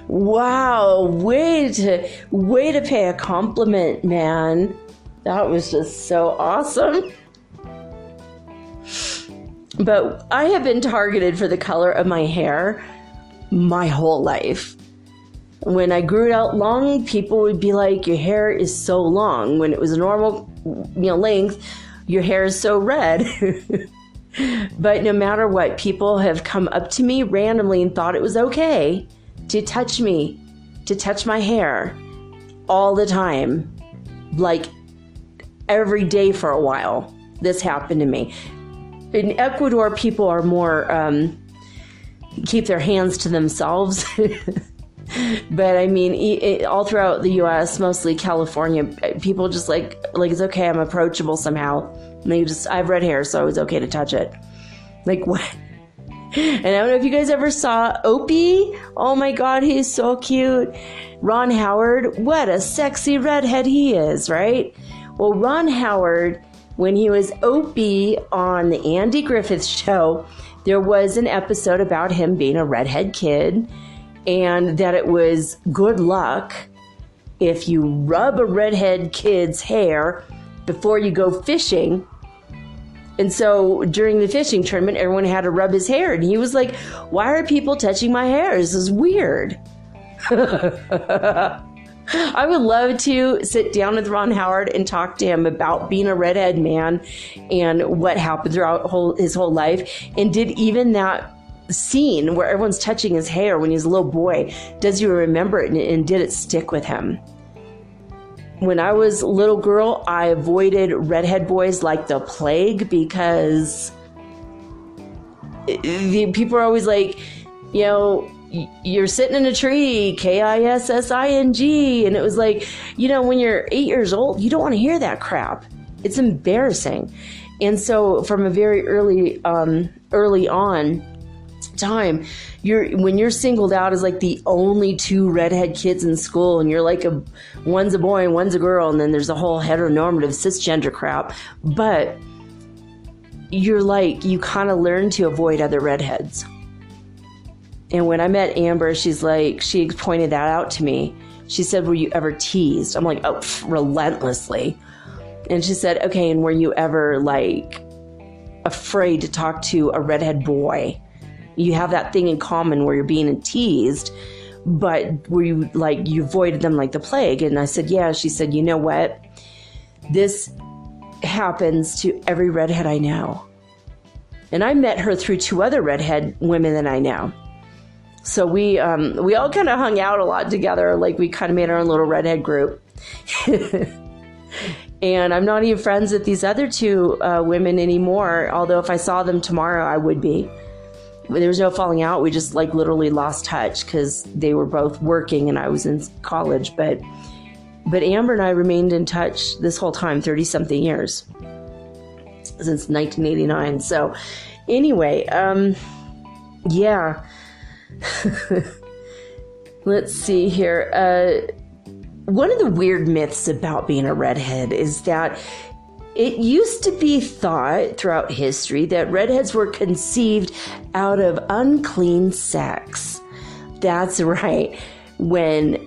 Wow, way to pay a compliment, man. That was just so awesome. But I have been targeted for the color of my hair my whole life. When I grew it out long, people would be like, your hair is so long. When it was a normal, length, your hair is so red. But no matter what, people have come up to me randomly and thought it was okay to touch me, to touch my hair all the time. Like every day for a while, this happened to me. In Ecuador, people are more, keep their hands to themselves. But I mean, all throughout the U.S., mostly California, people just like it's okay, I'm approachable somehow. And I have red hair, so it was okay to touch it. Like, what? And I don't know if you guys ever saw Opie. Oh my God, he's so cute. Ron Howard, what a sexy redhead he is, right? Well, Ron Howard, when he was Opie on the Andy Griffith Show, there was an episode about him being a redhead kid, and that it was good luck if you rub a redhead kid's hair before you go fishing. And so during the fishing tournament, everyone had to rub his hair. And he was like, why are people touching my hair? This is weird. I would love to sit down with Ron Howard and talk to him about being a redhead man and what happened throughout his whole life. And did even that scene where everyone's touching his hair when he's a little boy, does he remember it, and did it stick with him? When I was a little girl, I avoided redhead boys like the plague because people are always like, you're sitting in a tree, KISSING. And it was like, when you're 8 years old, you don't want to hear that crap. It's embarrassing. And so from a very early on time, when you're singled out as like the only two redhead kids in school, and you're like one's a boy and one's a girl, and then there's a whole heteronormative cisgender crap, but you kind of learn to avoid other redheads. And when I met Amber, she pointed that out to me. She said, were you ever teased? I'm like, relentlessly. And she said, okay, and were you ever like afraid to talk to a redhead boy? You have that thing in common where you're being teased, but were you you avoided them like the plague? And I said, yeah. She said, you know what? This happens to every redhead I know. And I met her through two other redhead women that I know. So we all kind of hung out a lot together. Like, we kind of made our own little redhead group. And I'm not even friends with these other two women anymore. Although if I saw them tomorrow, I would be. There was no falling out. We just literally lost touch because they were both working and I was in college. But Amber and I remained in touch this whole time, 30 something years, since 1989. So anyway, yeah. Let's see here. One of the weird myths about being a redhead is that it used to be thought throughout history that redheads were conceived out of unclean sex. That's right. When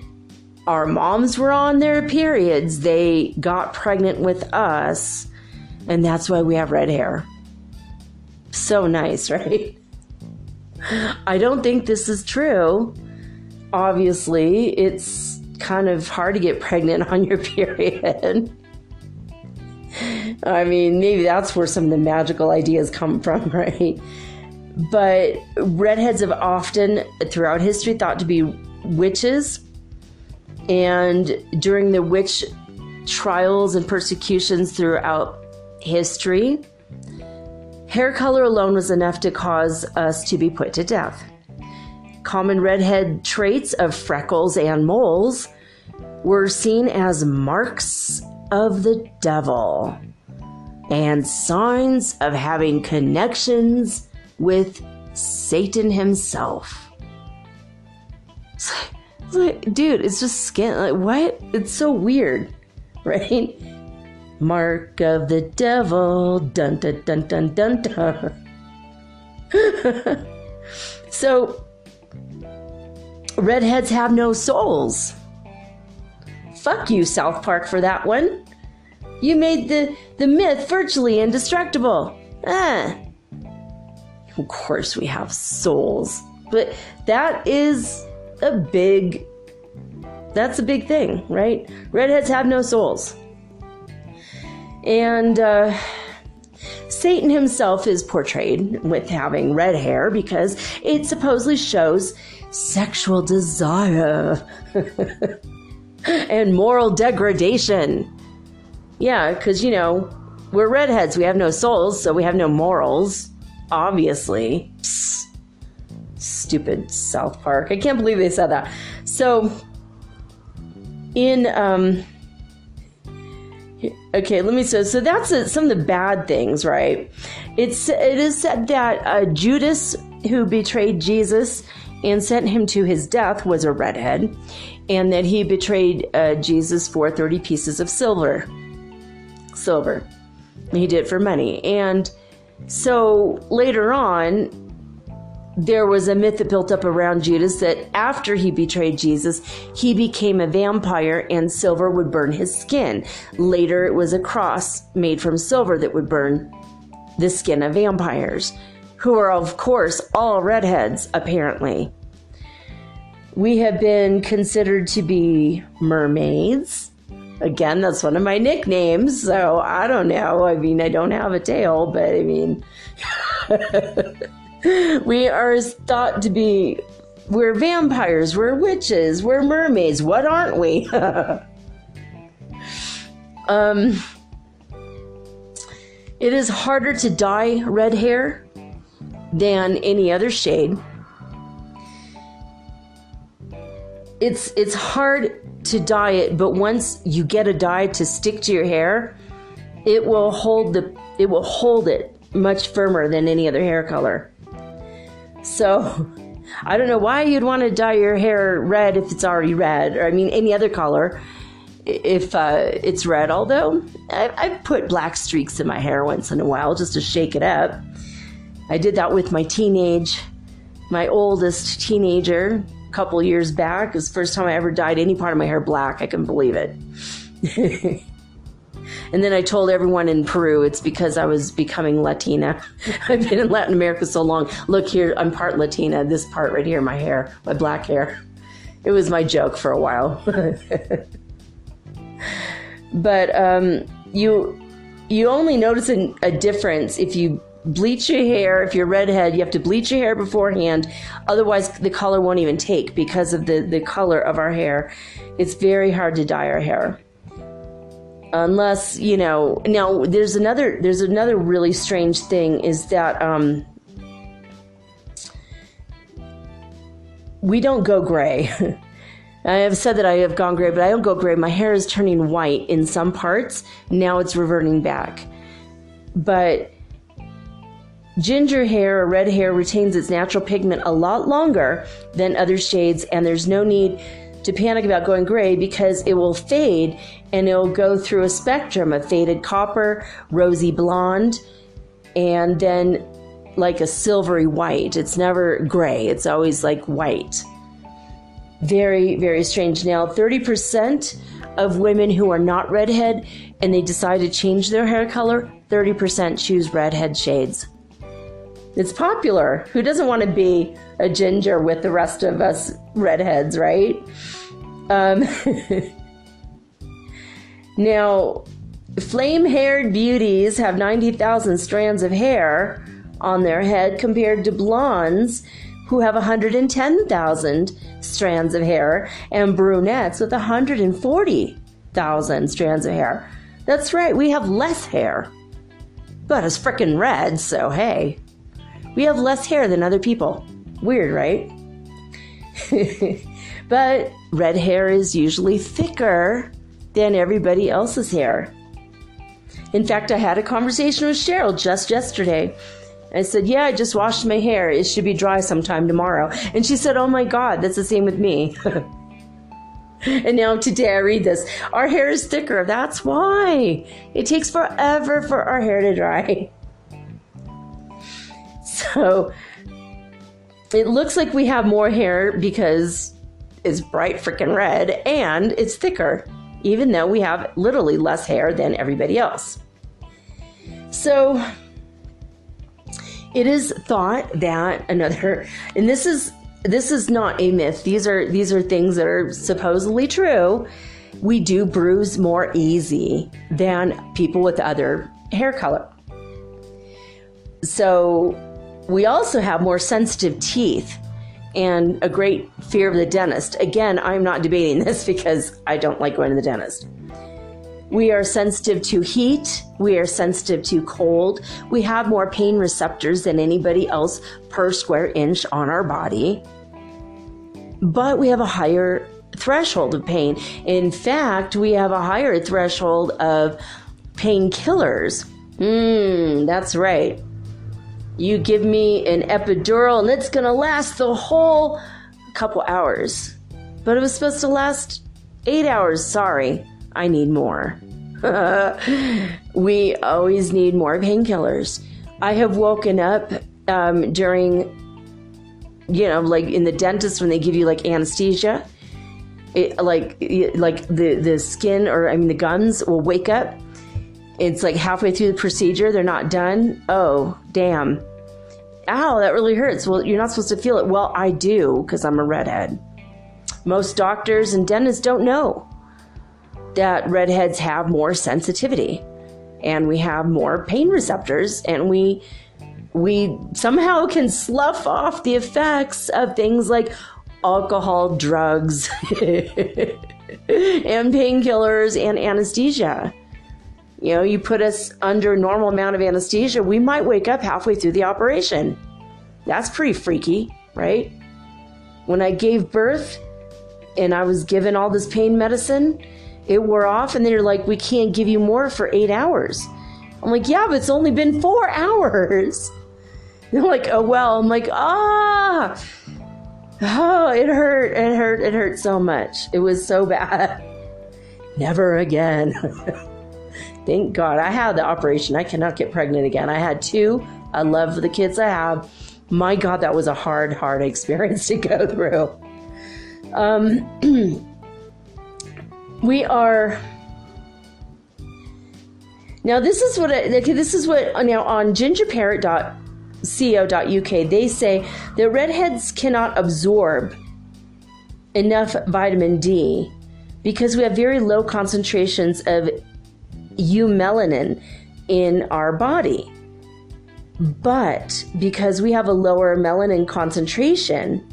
our moms were on their periods, they got pregnant with us, and that's why we have red hair. So nice, right? I don't think this is true. Obviously, it's kind of hard to get pregnant on your period. I mean, maybe that's where some of the magical ideas come from, right? But redheads have often, throughout history, thought to be witches. And during the witch trials and persecutions throughout history, hair color alone was enough to cause us to be put to death. Common redhead traits of freckles and moles were seen as marks of the devil and signs of having connections with Satan himself. It's like, dude, it's just skin. Like, what? It's so weird, right? Mark of the devil. Dun dun dun dun dun dun. So, redheads have no souls. Fuck you, South Park, for that one. You made the myth virtually indestructible. Of course we have souls. But that's a big thing, right? Redheads have no souls. And Satan himself is portrayed with having red hair because it supposedly shows sexual desire and moral degradation. Yeah, because, we're redheads. We have no souls, so we have no morals, obviously. Psst. Stupid South Park. I can't believe they said that. So, so that's some of the bad things, right? It is said that Judas, who betrayed Jesus and sent him to his death, was a redhead, and that he betrayed Jesus for 30 pieces of silver. He did it for money. And so later on, there was a myth that built up around Judas that after he betrayed Jesus, he became a vampire and silver would burn his skin. Later, it was a cross made from silver that would burn the skin of vampires, who are, of course, all redheads, apparently. We have been considered to be mermaids. Again, that's one of my nicknames, so I don't know. I mean, I don't have a tail, but I mean... We are thought to be... We're vampires, we're witches, we're mermaids. What aren't we? It is harder to dye red hair than any other shade. It's hard to dye it, but once you get a dye to stick to your hair, it will hold it much firmer than any other hair color. So, I don't know why you'd want to dye your hair red if it's already red, or I mean any other color if it's red, although I put black streaks in my hair once in a while just to shake it up. I did that with my oldest teenager a couple years back. It was the first time I ever dyed any part of my hair black. I couldn't believe it. And then I told everyone in Peru it's because I was becoming Latina. I've been in Latin America so long. Look here, I'm part Latina. This part right here, my hair, my black hair. It was my joke for a while. But you only notice a difference if you bleach your hair. If you're redhead, you have to bleach your hair beforehand. Otherwise, the color won't even take because of the color of our hair. It's very hard to dye our hair. Unless, now there's another really strange thing is that we don't go gray. I have said that I have gone gray, but I don't go gray. My hair is turning white in some parts. Now it's reverting back. But ginger hair or red hair retains its natural pigment a lot longer than other shades, and there's no need to panic about going gray because it will fade and it'll go through a spectrum of faded copper, rosy blonde, and then like a silvery white. It's never gray. It's always like white. Very, very strange. Now, 30% of women who are not redhead and they decide to change their hair color, 30% choose redhead shades. It's popular. Who doesn't want to be a ginger with the rest of us redheads, right? Um, now, flame-haired beauties have 90,000 strands of hair on their head compared to blondes who have 110,000 strands of hair and brunettes with 140,000 strands of hair. That's right, we have less hair. But it's frickin' red, so hey. We have less hair than other people. Weird, right? But red hair is usually thicker than everybody else's hair. In fact, I had a conversation with Cheryl just yesterday. I said, yeah, I just washed my hair. It should be dry sometime tomorrow. And she said, oh my God, that's the same with me. And now today I read this. Our hair is thicker. That's why. It takes forever for our hair to dry. So it looks like we have more hair because it's bright freaking red and it's thicker, even though we have literally less hair than everybody else. So it is thought that and this is not a myth. These are things that are supposedly true. We do bruise more easy than people with other hair color. So we also have more sensitive teeth and a great fear of the dentist. Again, I'm not debating this because I don't like going to the dentist. We are sensitive to heat. We are sensitive to cold. We have more pain receptors than anybody else per square inch on our body. But we have a higher threshold of pain. In fact, we have a higher threshold of painkillers. That's right. You give me an epidural and it's going to last the whole couple hours. But it was supposed to last 8 hours. Sorry, I need more. We always need more painkillers. I have woken up during, like in the dentist when they give you like anesthesia. Like the skin the gums will wake up. It's like halfway through the procedure, they're not done. Oh, damn. Ow, that really hurts. Well, you're not supposed to feel it. Well, I do, because I'm a redhead. Most doctors and dentists don't know that redheads have more sensitivity and we have more pain receptors, and we somehow can slough off the effects of things like alcohol, drugs, and painkillers and anesthesia. You put us under a normal amount of anesthesia, we might wake up halfway through the operation. That's pretty freaky, right? When I gave birth and I was given all this pain medicine, it wore off and they're like, we can't give you more for 8 hours. I'm like, yeah, but it's only been 4 hours. They're like, oh, well. I'm like, oh, it hurt so much. It was so bad. Never again. Thank God I had the operation. I cannot get pregnant again. I had 2. I love the kids I have. My God, that was a hard experience to go through. We are now. This is what now on gingerparrot.co.uk they say that redheads cannot absorb enough vitamin D because we have very low concentrations of eumelanin in our body. But because we have a lower melanin concentration,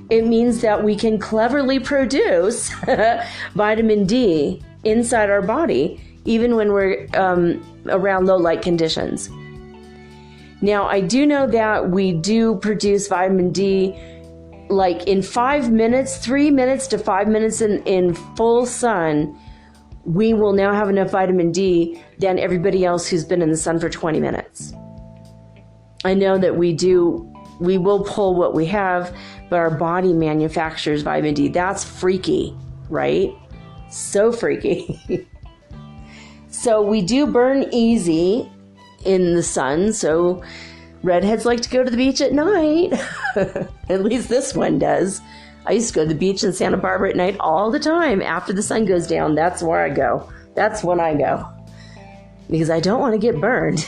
it means that we can cleverly produce vitamin D inside our body, even when we're around low light conditions. Now, I do know that we do produce vitamin D like in 5 minutes, 3 minutes to 5 minutes in full sun. We will now have enough vitamin D than everybody else who's been in the sun for 20 minutes. I know that we will pull what we have, but our body manufactures vitamin D. That's freaky, right? So freaky. So we do burn easy in the sun, so redheads like to go to the beach at night. At least this one does. I used to go to the beach in Santa Barbara at night all the time. After the sun goes down, that's where I go. That's when I go. Because I don't want to get burned.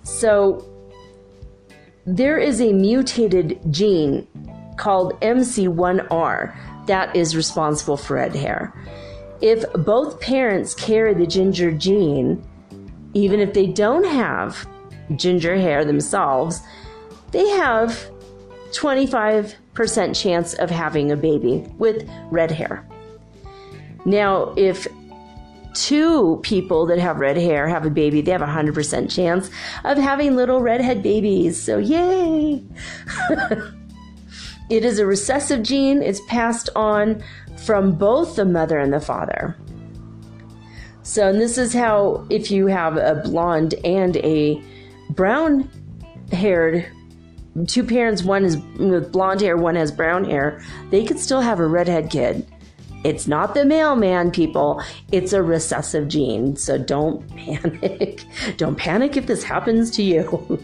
So there is a mutated gene called MC1R that is responsible for red hair. If both parents carry the ginger gene, even if they don't have ginger hair themselves, they have 25% chance of having a baby with red hair. Now, if two people that have red hair have a baby, they have a 100% chance of having little redhead babies. So yay! It is a recessive gene. It's passed on from both the mother and the father. So, and this is how, if you have a blonde and a brown haired, two parents, one is with blonde hair, one has brown hair, they could still have a redhead kid. It's not the mailman, people. It's a recessive gene. So don't panic. Don't panic if this happens to you.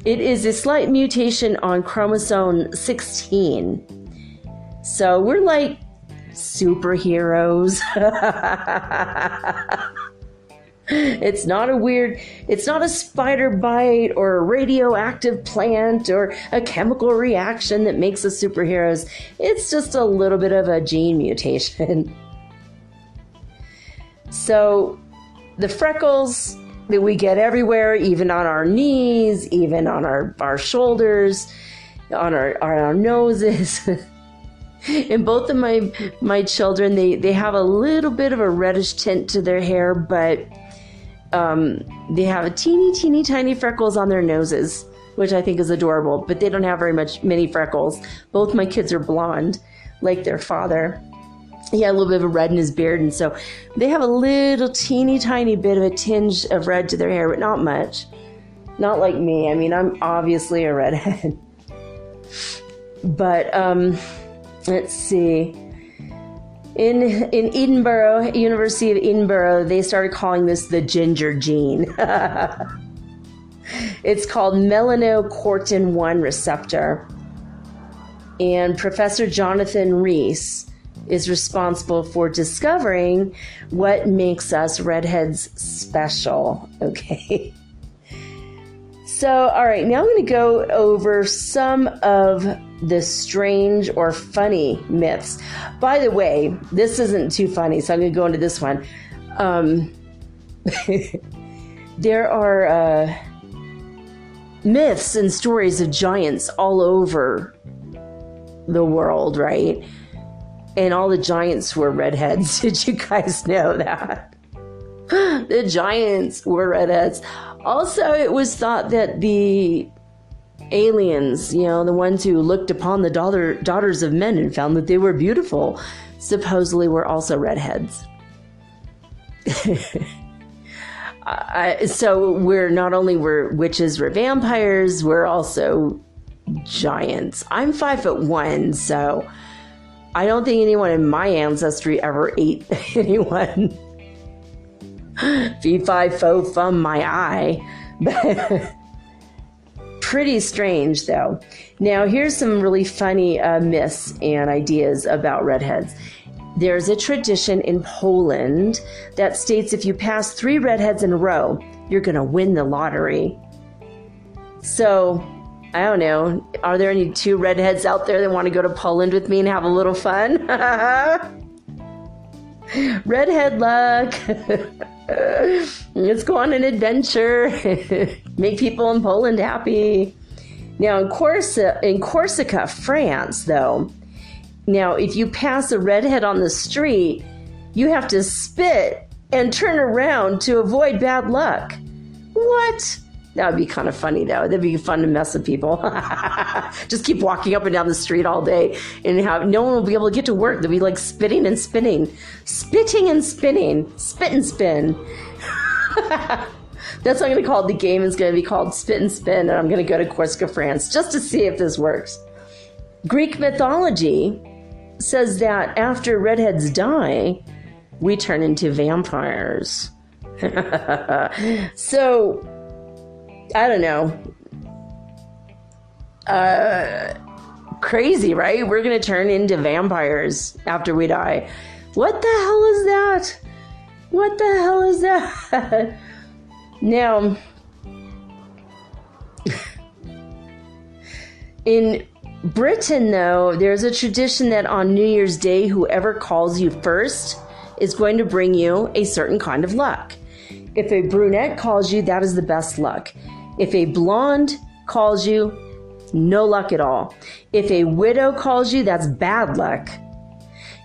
It is a slight mutation on chromosome 16. So we're like superheroes. It's not a spider bite or a radioactive plant or a chemical reaction that makes us superheroes. It's just a little bit of a gene mutation. So the freckles that we get everywhere, even on our knees, even on our shoulders, on our noses. And both of my children, they have a little bit of a reddish tint to their hair, but they have a teeny tiny freckles on their noses, which I think is adorable, but they don't have many freckles. Both my kids are blonde, like their father. He had a little bit of a red in his beard, and so they have a little teeny tiny bit of a tinge of red to their hair, but not much. Not like me. I mean, I'm obviously a redhead. But let's see. In Edinburgh, University of Edinburgh, they started calling this the ginger gene. It's called melanocortin 1 receptor. And Professor Jonathan Rees is responsible for discovering what makes us redheads special. Okay. So, all right, now I'm going to go over some of the strange or funny myths. By the way, this isn't too funny, so I'm going to go into this one. There are myths and stories of giants all over the world, right? And all the giants were redheads. Did you guys know that? The giants were redheads. Also, it was thought that the aliens, the ones who looked upon the daughters of men and found that they were beautiful, supposedly were also redheads. So we're not only witches, we're vampires, we're also giants. I'm 5'1", so I don't think anyone in my ancestry ever ate anyone. Fee, fi, fo, fum, my eye. Pretty strange, though. Now, here's some really funny myths and ideas about redheads. There's a tradition in Poland that states if you pass 3 redheads in a row, you're going to win the lottery. So, I don't know. Are there any 2 redheads out there that want to go to Poland with me and have a little fun? Redhead luck. Let's go on an adventure. Make people in Poland happy. Now, in Corsica, France, though, now if you pass a redhead on the street, you have to spit and turn around to avoid bad luck. What? That would be kind of funny, though. That'd be fun to mess with people. Just keep walking up and down the street all day, and no one will be able to get to work. They'll be like spitting and spinning. Spitting and spinning. Spit and spin. That's what I'm going to call it. The game is going to be called Spit and Spin, and I'm going to go to Corsica, France, just to see if this works. Greek mythology says that after redheads die, we turn into vampires. So, I don't know. Crazy, right? We're going to turn into vampires after we die. What the hell is that? What the hell is that? Now, in Britain, though, there's a tradition that on New Year's Day, whoever calls you first is going to bring you a certain kind of luck. If a brunette calls you, that is the best luck. If a blonde calls you, no luck at all. If a widow calls you, that's bad luck.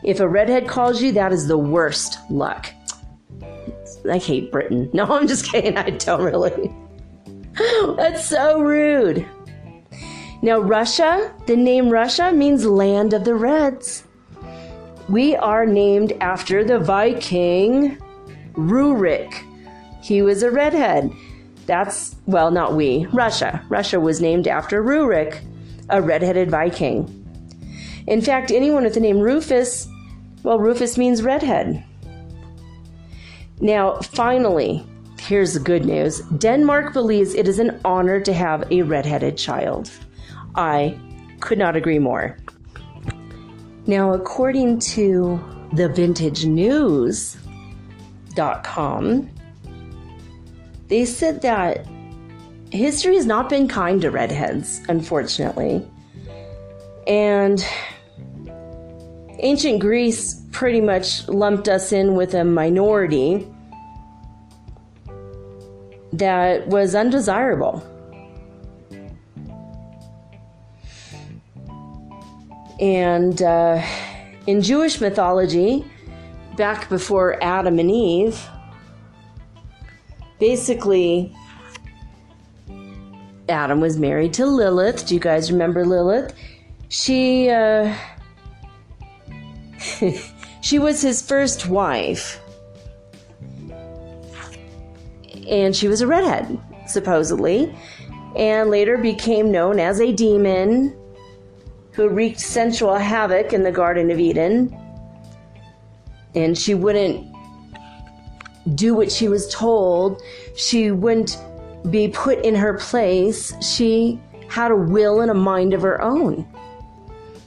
If a redhead calls you, that is the worst luck. I hate Britain. No, I'm just kidding. I don't really. That's so rude. Now, Russia, the name Russia means land of the Reds. We are named after the Viking Rurik. He was a redhead. That's, well, not we, Russia. Russia was named after Rurik, a redheaded Viking. In fact, anyone with the name Rufus, well, Rufus means redhead. Now, finally, here's the good news. Denmark believes it is an honor to have a redheaded child. I could not agree more. Now, according to thevintagenews.com, they said that history has not been kind to redheads, unfortunately. And ancient Greece pretty much lumped us in with a minority that was undesirable. And in Jewish mythology, back before Adam and Eve, basically, Adam was married to Lilith. Do you guys remember Lilith? She she was his first wife. And she was a redhead, supposedly. And later became known as a demon who wreaked sensual havoc in the Garden of Eden. And she wouldn't do what she was told. She wouldn't be put in her place. She had a will and a mind of her own.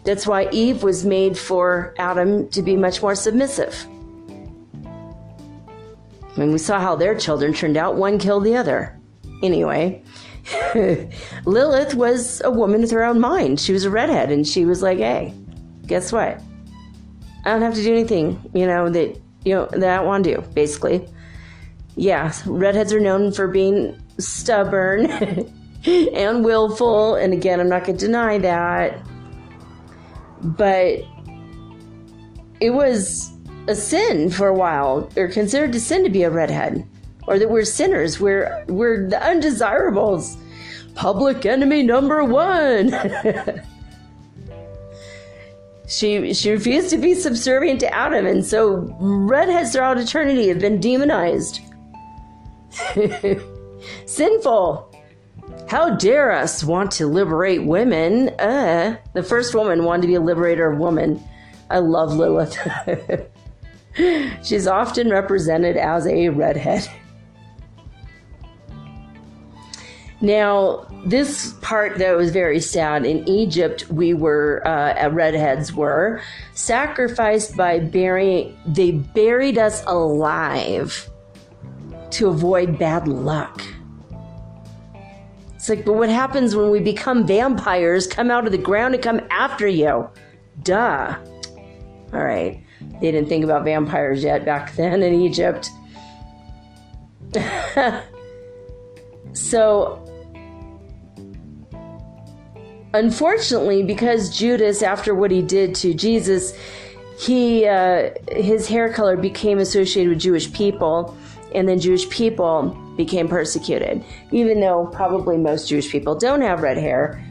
That's why Eve was made for Adam to be much more submissive. I mean, we saw how their children turned out. One killed the other. Anyway, Lilith was a woman with her own mind. She was a redhead, and she was like, hey, guess what? I don't have to do anything, that I want to do, basically. Yeah, redheads are known for being stubborn and willful, and again, I'm not going to deny that. But it was a sin for a while, or considered a sin to be a redhead, or that we're sinners, we're the undesirables, public enemy number one. She refused to be subservient to Adam, and so redheads throughout eternity have been demonized. Sinful. How dare us want to liberate women? The first woman wanted to be a liberator of women. I love Lilith. She's often represented as a redhead. Now, this part, though, is very sad. In Egypt, redheads were sacrificed by they buried us alive to avoid bad luck. It's like, but what happens when we become vampires, come out of the ground and come after you? Duh. All right. They didn't think about vampires yet back then in Egypt. So, unfortunately, because Judas, after what he did to Jesus, his hair color became associated with Jewish people, and then Jewish people became persecuted. Even though probably most Jewish people don't have red hair,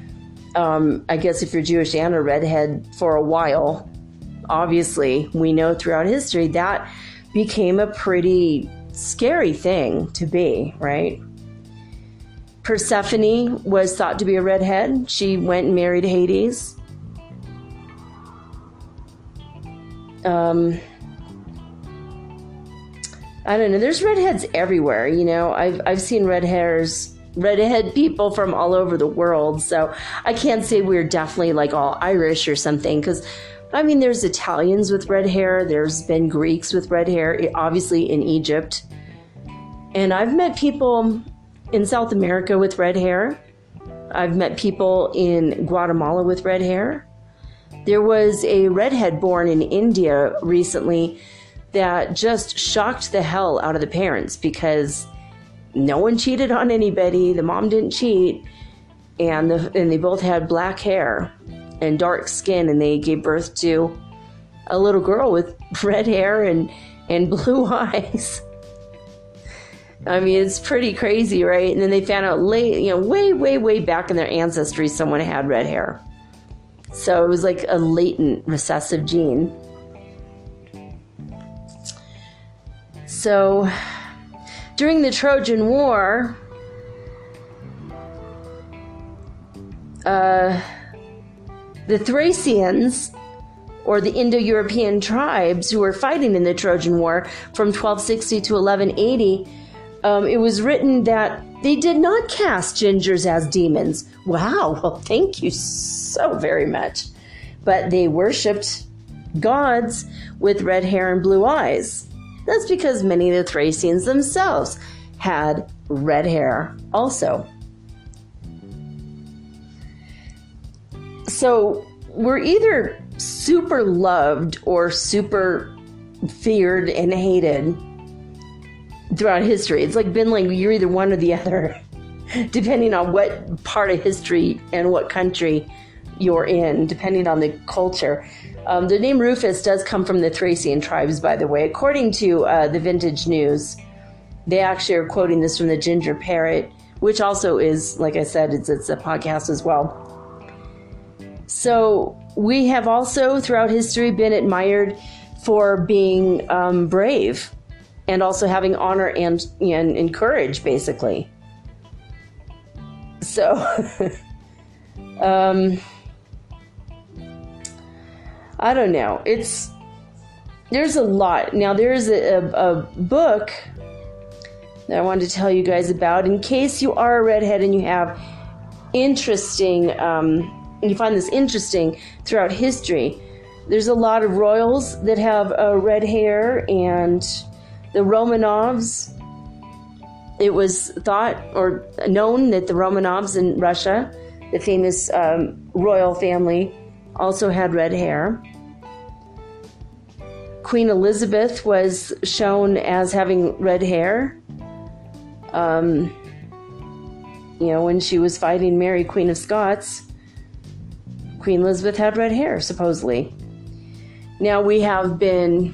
I guess if you're Jewish and a redhead for a while, obviously, we know throughout history that became a pretty scary thing to be, right? Persephone was thought to be a redhead. She went and married Hades. I don't know. There's redheads everywhere. I've seen redhead people from all over the world. So I can't say we're definitely like all Irish or something, because there's Italians with red hair. There's been Greeks with red hair, obviously in Egypt. And I've met people in South America with red hair. I've met people in Guatemala with red hair. There was a redhead born in India recently that just shocked the hell out of the parents because no one cheated on anybody. The mom didn't cheat. And they both had black hair and dark skin, and they gave birth to a little girl with red hair and blue eyes. I mean, it's pretty crazy, right? And then they found out way back in their ancestry, someone had red hair. So it was like a latent recessive gene. So during the Trojan War, the Thracians, or the Indo-European tribes who were fighting in the Trojan War from 1260 to 1180, it was written that they did not cast gingers as demons. Wow, well, thank you so very much. But they worshipped gods with red hair and blue eyes. That's because many of the Thracians themselves had red hair also. So we're either super loved or super feared and hated throughout history. It's been like you're either one or the other, depending on what part of history and what country you're in, depending on the culture. The name Rufus does come from the Thracian tribes, by the way. According to the Vintage News, they actually are quoting this from the Ginger Parrot, which also is, like I said, it's a podcast as well. So we have also, throughout history, been admired for being brave and also having honor and courage, basically. So, I don't know. There's a lot. Now, there's a book that I wanted to tell you guys about in case you are a redhead and you have interesting... you find this interesting throughout history. There's a lot of royals that have red hair, and the Romanovs. It was thought or known that the Romanovs in Russia, the famous royal family, also had red hair. Queen Elizabeth was shown as having red hair. When she was fighting Mary, Queen of Scots, Queen Elizabeth had red hair, supposedly. Now, we have been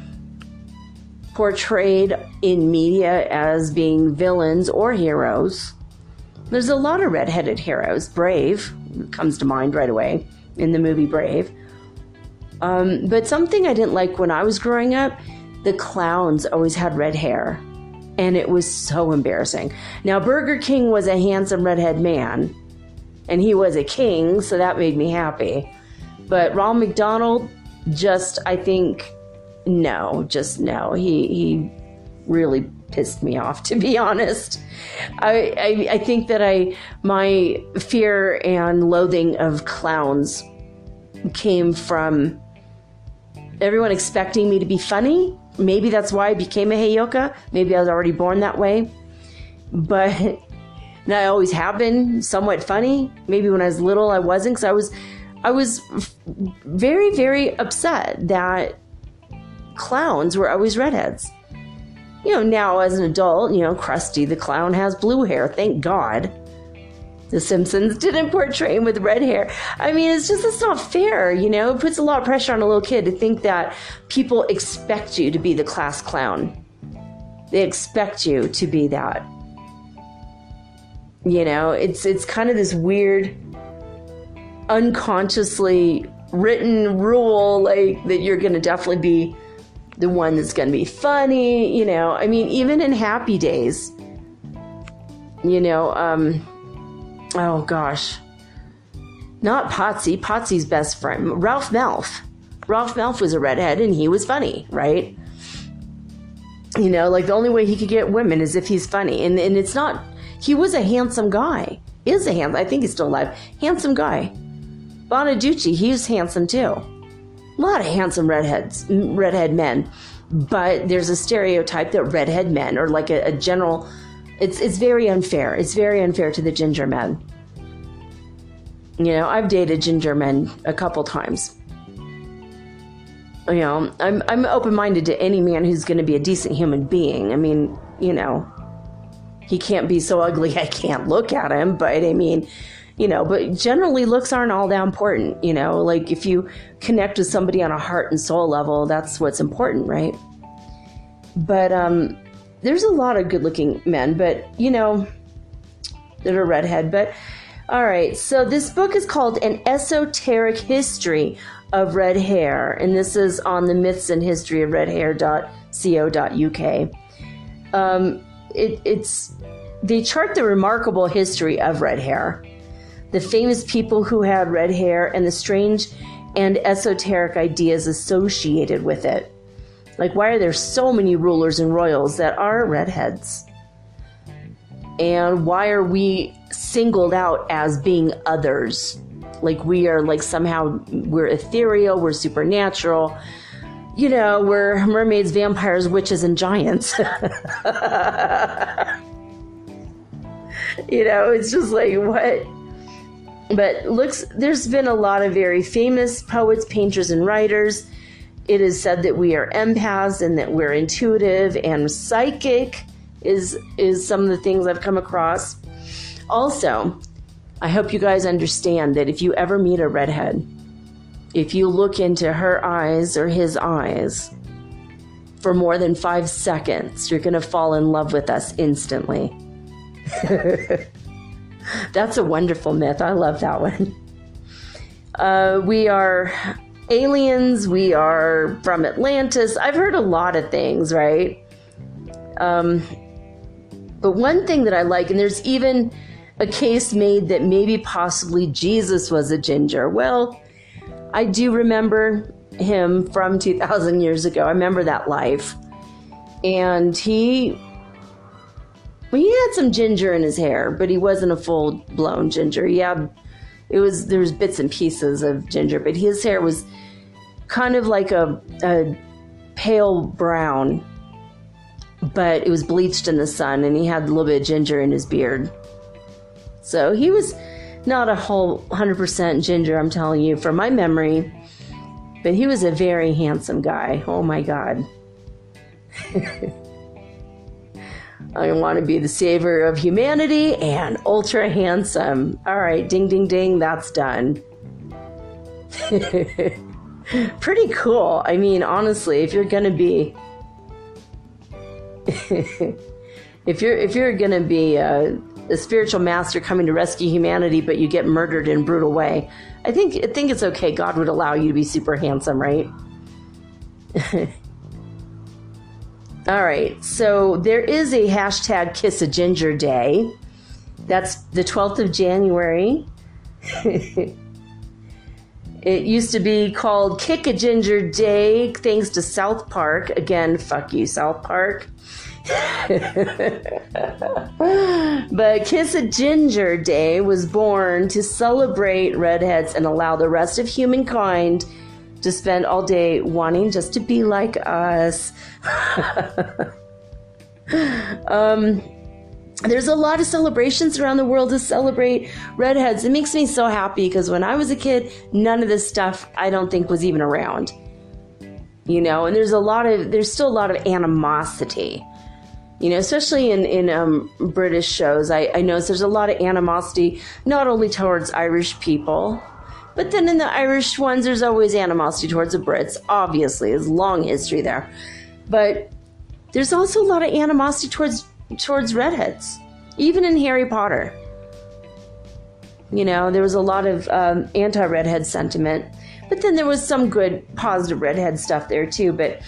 portrayed in media as being villains or heroes. There's a lot of redheaded heroes. Brave comes to mind right away in the movie Brave. But something I didn't like when I was growing up, the clowns always had red hair. And it was so embarrassing. Now, Burger King was a handsome redhead man. And he was a king, so that made me happy. But Ronald McDonald, I think, no. He really pissed me off, to be honest. I think that my fear and loathing of clowns came from everyone expecting me to be funny. Maybe that's why I became a heyoka. Maybe I was already born that way. But... and I always have been somewhat funny. Maybe when I was little, I wasn't, because I was very, very upset that clowns were always redheads. Now as an adult, Krusty the Clown has blue hair. Thank God. The Simpsons didn't portray him with red hair. I mean, it's not fair, It puts a lot of pressure on a little kid to think that people expect you to be the class clown. They expect you to be that. It's kind of this weird, unconsciously written rule, that you're going to definitely be the one that's going to be funny, I mean, even in Happy Days, oh gosh, not Potsy, Potsy's best friend, Ralph Malph. Ralph Malph was a redhead and he was funny, right? The only way he could get women is if he's funny, and it's not. He was a handsome guy. I think he's still alive. Handsome guy. Bonaducci, he was handsome too. A lot of handsome redhead men. But there's a stereotype that redhead men are like a general... It's very unfair. It's very unfair to the ginger men. I've dated ginger men a couple times. I'm open-minded to any man who's going to be a decent human being. I mean, he can't be so ugly I can't look at him, but I mean, but generally looks aren't all that important, like if you connect with somebody on a heart and soul level, that's what's important, right? But there's a lot of good-looking men, but, that are redhead. But, all right, so this book is called An Esoteric History of Red Hair, and this is on the myths and history of redhair.co.uk. They chart the remarkable history of red hair, the famous people who had red hair, and the strange and esoteric ideas associated with it. Like, why are there so many rulers and royals that are redheads? And why are we singled out as being others? Like, we are like somehow we're ethereal, we're supernatural, we're mermaids, vampires, witches, and giants. It's just like, what? But there's been a lot of very famous poets, painters, and writers. It is said that we are empaths and that we're intuitive, and psychic is some of the things I've come across. Also, I hope you guys understand that if you ever meet a redhead, if you look into her eyes or his eyes for more than 5 seconds, you're going to fall in love with us instantly. That's a wonderful myth. I love that one. We are aliens. We are from Atlantis. I've heard a lot of things, right? But one thing that I like, and there's even a case made that maybe possibly Jesus was a ginger. Well, I do remember him from 2,000 years ago. I remember that life. And he had some ginger in his hair, but he wasn't a full-blown ginger. There was bits and pieces of ginger, but his hair was kind of like a pale brown, but it was bleached in the sun, and he had a little bit of ginger in his beard. So he was not a whole 100% ginger, I'm telling you, from my memory, but he was a very handsome guy. Oh my God. I want to be the savior of humanity and ultra handsome. All right, ding, ding, ding, that's done. Pretty cool. I mean, honestly, if you're going to be... if you're going to be a spiritual master coming to rescue humanity, but you get murdered in a brutal way, I think it's okay. God would allow you to be super handsome, right? All right, so there is a hashtag Kiss a Ginger Day. That's the 12th of January. It used to be called Kick a Ginger Day, thanks to South Park. Again, fuck you, South Park. But Kiss a Ginger Day was born to celebrate redheads and allow the rest of humankind to spend all day wanting just to be like us. There's a lot of celebrations around the world to celebrate redheads. It makes me so happy because when I was a kid, none of this stuff I don't think was even around. And there's still a lot of animosity. Especially in British shows, I notice there's a lot of animosity, not only towards Irish people, but then in the Irish ones, there's always animosity towards the Brits. Obviously, there's a long history there. But there's also a lot of animosity towards redheads, even in Harry Potter. There was a lot of anti-redhead sentiment, but then there was some good, positive redhead stuff there too. But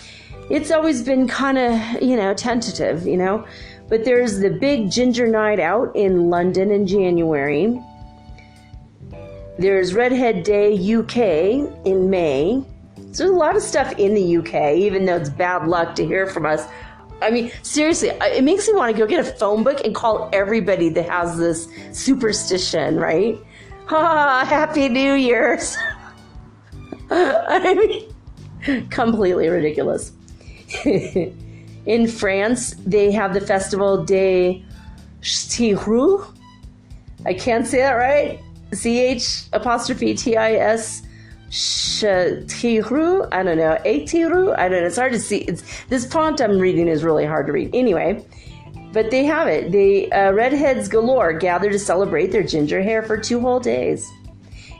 it's always been kind of, tentative, But there's the big ginger night out in London in January. There's Redhead Day UK in May. So there's a lot of stuff in the UK, even though it's bad luck to hear from us. I mean, seriously, it makes me want to go get a phone book and call everybody that has this superstition, right? Happy New Year's. I mean, completely ridiculous. In France, they have the festival des Tirous. I can't say that right. CH apostrophe TIS Shatiru. I don't know. Atiru. I don't know. It's hard to see. This font I'm reading is really hard to read. Anyway, but they have it. The redheads galore gather to celebrate their ginger hair for 2 whole days.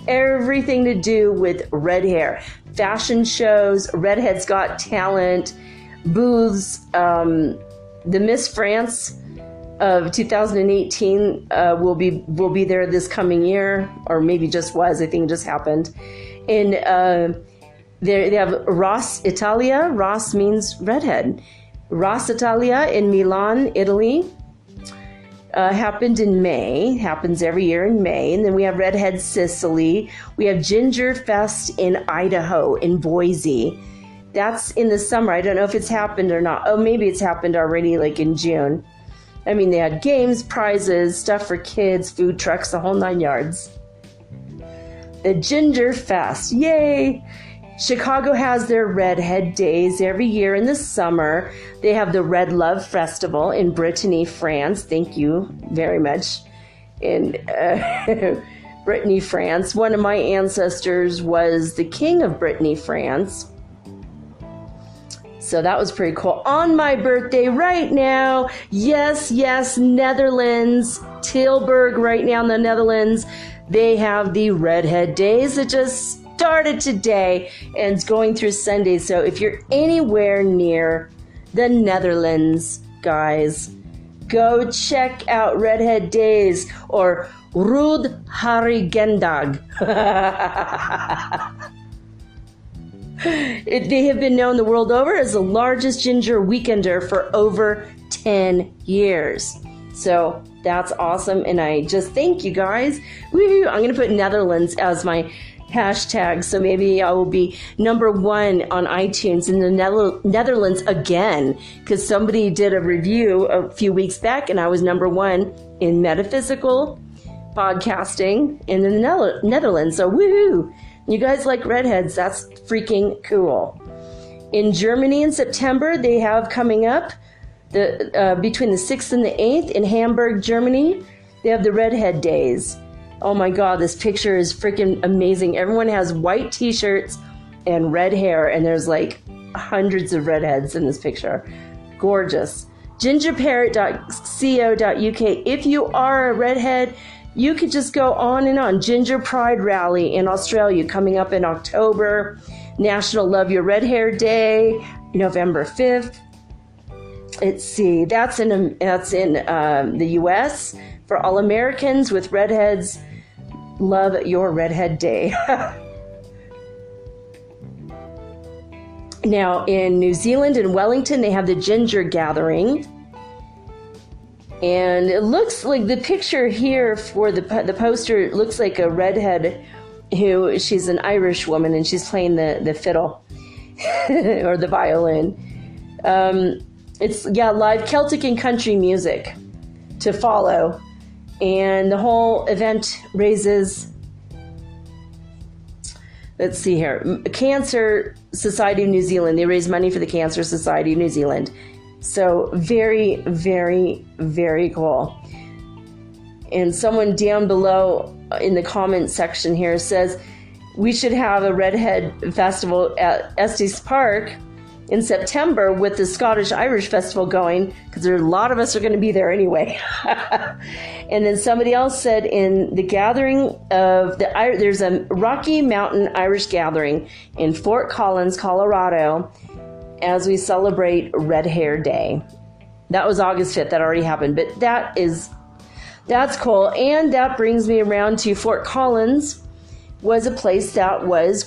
Everything to do with red hair. Fashion shows, Redheads Got Talent, booths. The Miss France of 2018 will be there this coming year, or maybe just was. I think it just happened. And they have Ross Italia. Ross means redhead. Ross Italia in Milan, Italy. Happened in May, happens every year in May. And then we have Redheads Sicily. We have Ginger Fest in Idaho, in Boise. That's in the summer. I don't know if it's happened or not. Oh, maybe it's happened already, like in June. I mean, they had games, prizes, stuff for kids, food trucks, the whole 9 yards. The Ginger Fest, yay! Chicago has their Redhead Days every year in the summer. They have the Red Love Festival in Brittany, France. Thank you very much. In Brittany, France. One of my ancestors was the king of Brittany, France. So that was pretty cool. On my birthday right now, yes, Netherlands, Tilburg right now in the Netherlands, they have the Redhead Days that just started today and it's going through Sunday. So if you're anywhere near the Netherlands, guys, go check out Redhead Days or Rud Harigendag. They have been known the world over as the largest ginger weekender for over 10 years. So that's awesome. And I just thank you guys. Woo-hoo. I'm going to put Netherlands as my hashtag, so maybe I will be number 1 on iTunes in the Netherlands again, because somebody did a review a few weeks back and I was number 1 in metaphysical podcasting in the Netherlands. So woohoo! You guys like redheads, that's freaking cool. In Germany in September, they have coming up between the 6th and the 8th in Hamburg, Germany, they have the Redhead Days. Oh my God, this picture is freaking amazing. Everyone has white t-shirts and red hair, and there's like hundreds of redheads in this picture. Gorgeous. Gingerparrot.co.uk. If you are a redhead, you could just go on and on. Ginger Pride Rally in Australia coming up in October. National Love Your Red Hair Day, November 5th. Let's see, that's in the U.S. for all Americans with redheads. Love Your Redhead Day. Now, in New Zealand, in Wellington, they have the Ginger Gathering. And it looks like the picture here for the poster looks like a redhead she's an Irish woman and she's playing the fiddle or the violin. It's live Celtic and country music to follow. And the whole event raises, let's see here, Cancer Society of New Zealand. They raise money for the Cancer Society of New Zealand. So very, very, very cool. And someone down below in the comment section here says, we should have a Redhead Festival at Estes Park in September with the Scottish-Irish Festival going, because a lot of us are going to be there anyway. And then somebody else said in the gathering of there's a Rocky Mountain Irish Gathering in Fort Collins, Colorado, as we celebrate Red Hair Day. That was August 5th. That already happened, but that's cool. And that brings me around to Fort Collins was a place that was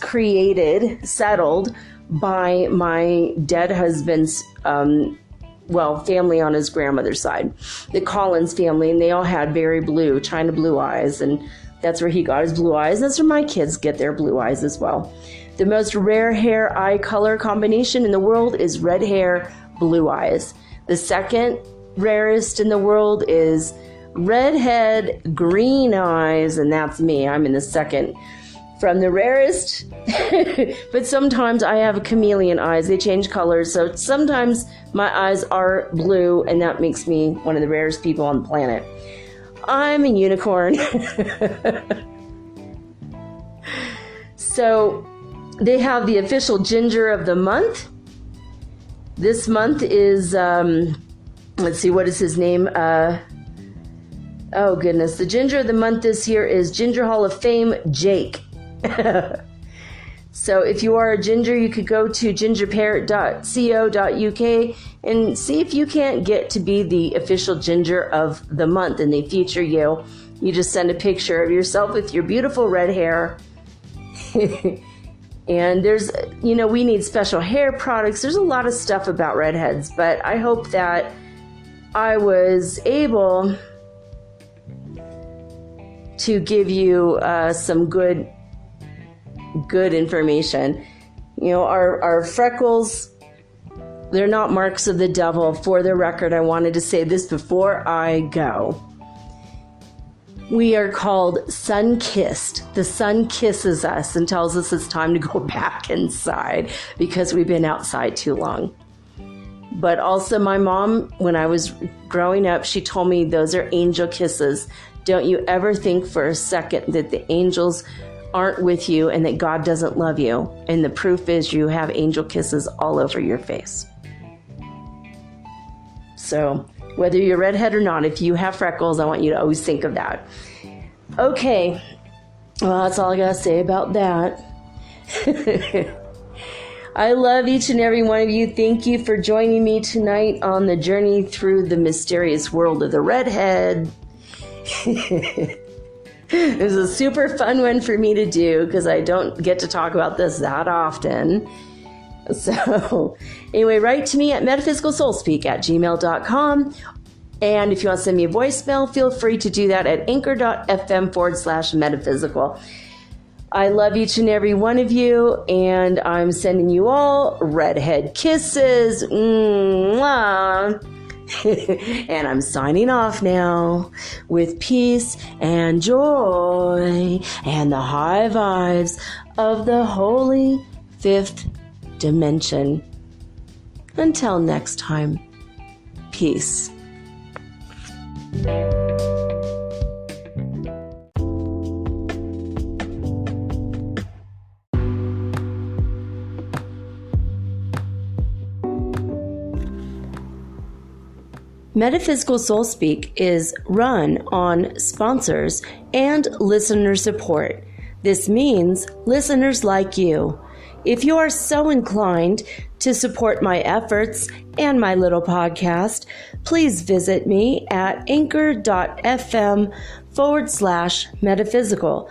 settled by my dead husband's family on his grandmother's side, the Collins family, and they all had very blue, China blue eyes, and that's where he got his blue eyes. That's where my kids get their blue eyes as well. The most rare hair eye color combination in the world is red hair, blue eyes. The second rarest in the world is redhead, green eyes, and that's me. I'm in the second from the rarest. But sometimes I have chameleon eyes. They change colors. So sometimes my eyes are blue, and that makes me one of the rarest people on the planet. I'm a unicorn. So they have the official ginger of the month. This month is, let's see, what is his name? Oh goodness, the ginger of the month this year is Ginger Hall of Fame Jake. So if you are a ginger, you could go to gingerparrot.co.uk and see if you can't get to be the official ginger of the month, and they feature you. You just send a picture of yourself with your beautiful red hair. And there's, we need special hair products. There's a lot of stuff about redheads, but I hope that I was able to give you some good information. Our freckles, they're not marks of the devil. For the record, I wanted to say this before I go. We are called sun-kissed. The sun kisses us and tells us it's time to go back inside because we've been outside too long. But also my mom, when I was growing up, she told me those are angel kisses. Don't you ever think for a second that the angels aren't with you and that God doesn't love you. And the proof is you have angel kisses all over your face. So whether you're redhead or not, if you have freckles, I want you to always think of that. Okay. Well, that's all I got to say about that. I love each and every one of you. Thank you for joining me tonight on the journey through the mysterious world of the redhead. It was a super fun one for me to do because I don't get to talk about this that often. So anyway, write to me at metaphysicalsoulspeak@gmail.com. And if you want to send me a voicemail, feel free to do that at anchor.fm/metaphysical. I love each and every one of you, and I'm sending you all redhead kisses. Mwah. And I'm signing off now with peace and joy and the high vibes of the holy fifth dimension. Until next time, peace. Metaphysical Soul Speak is run on sponsors and listener support. This means listeners like you. If you are so inclined to support my efforts and my little podcast, please visit me at anchor.fm/metaphysical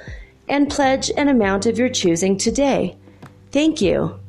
and pledge an amount of your choosing today. Thank you.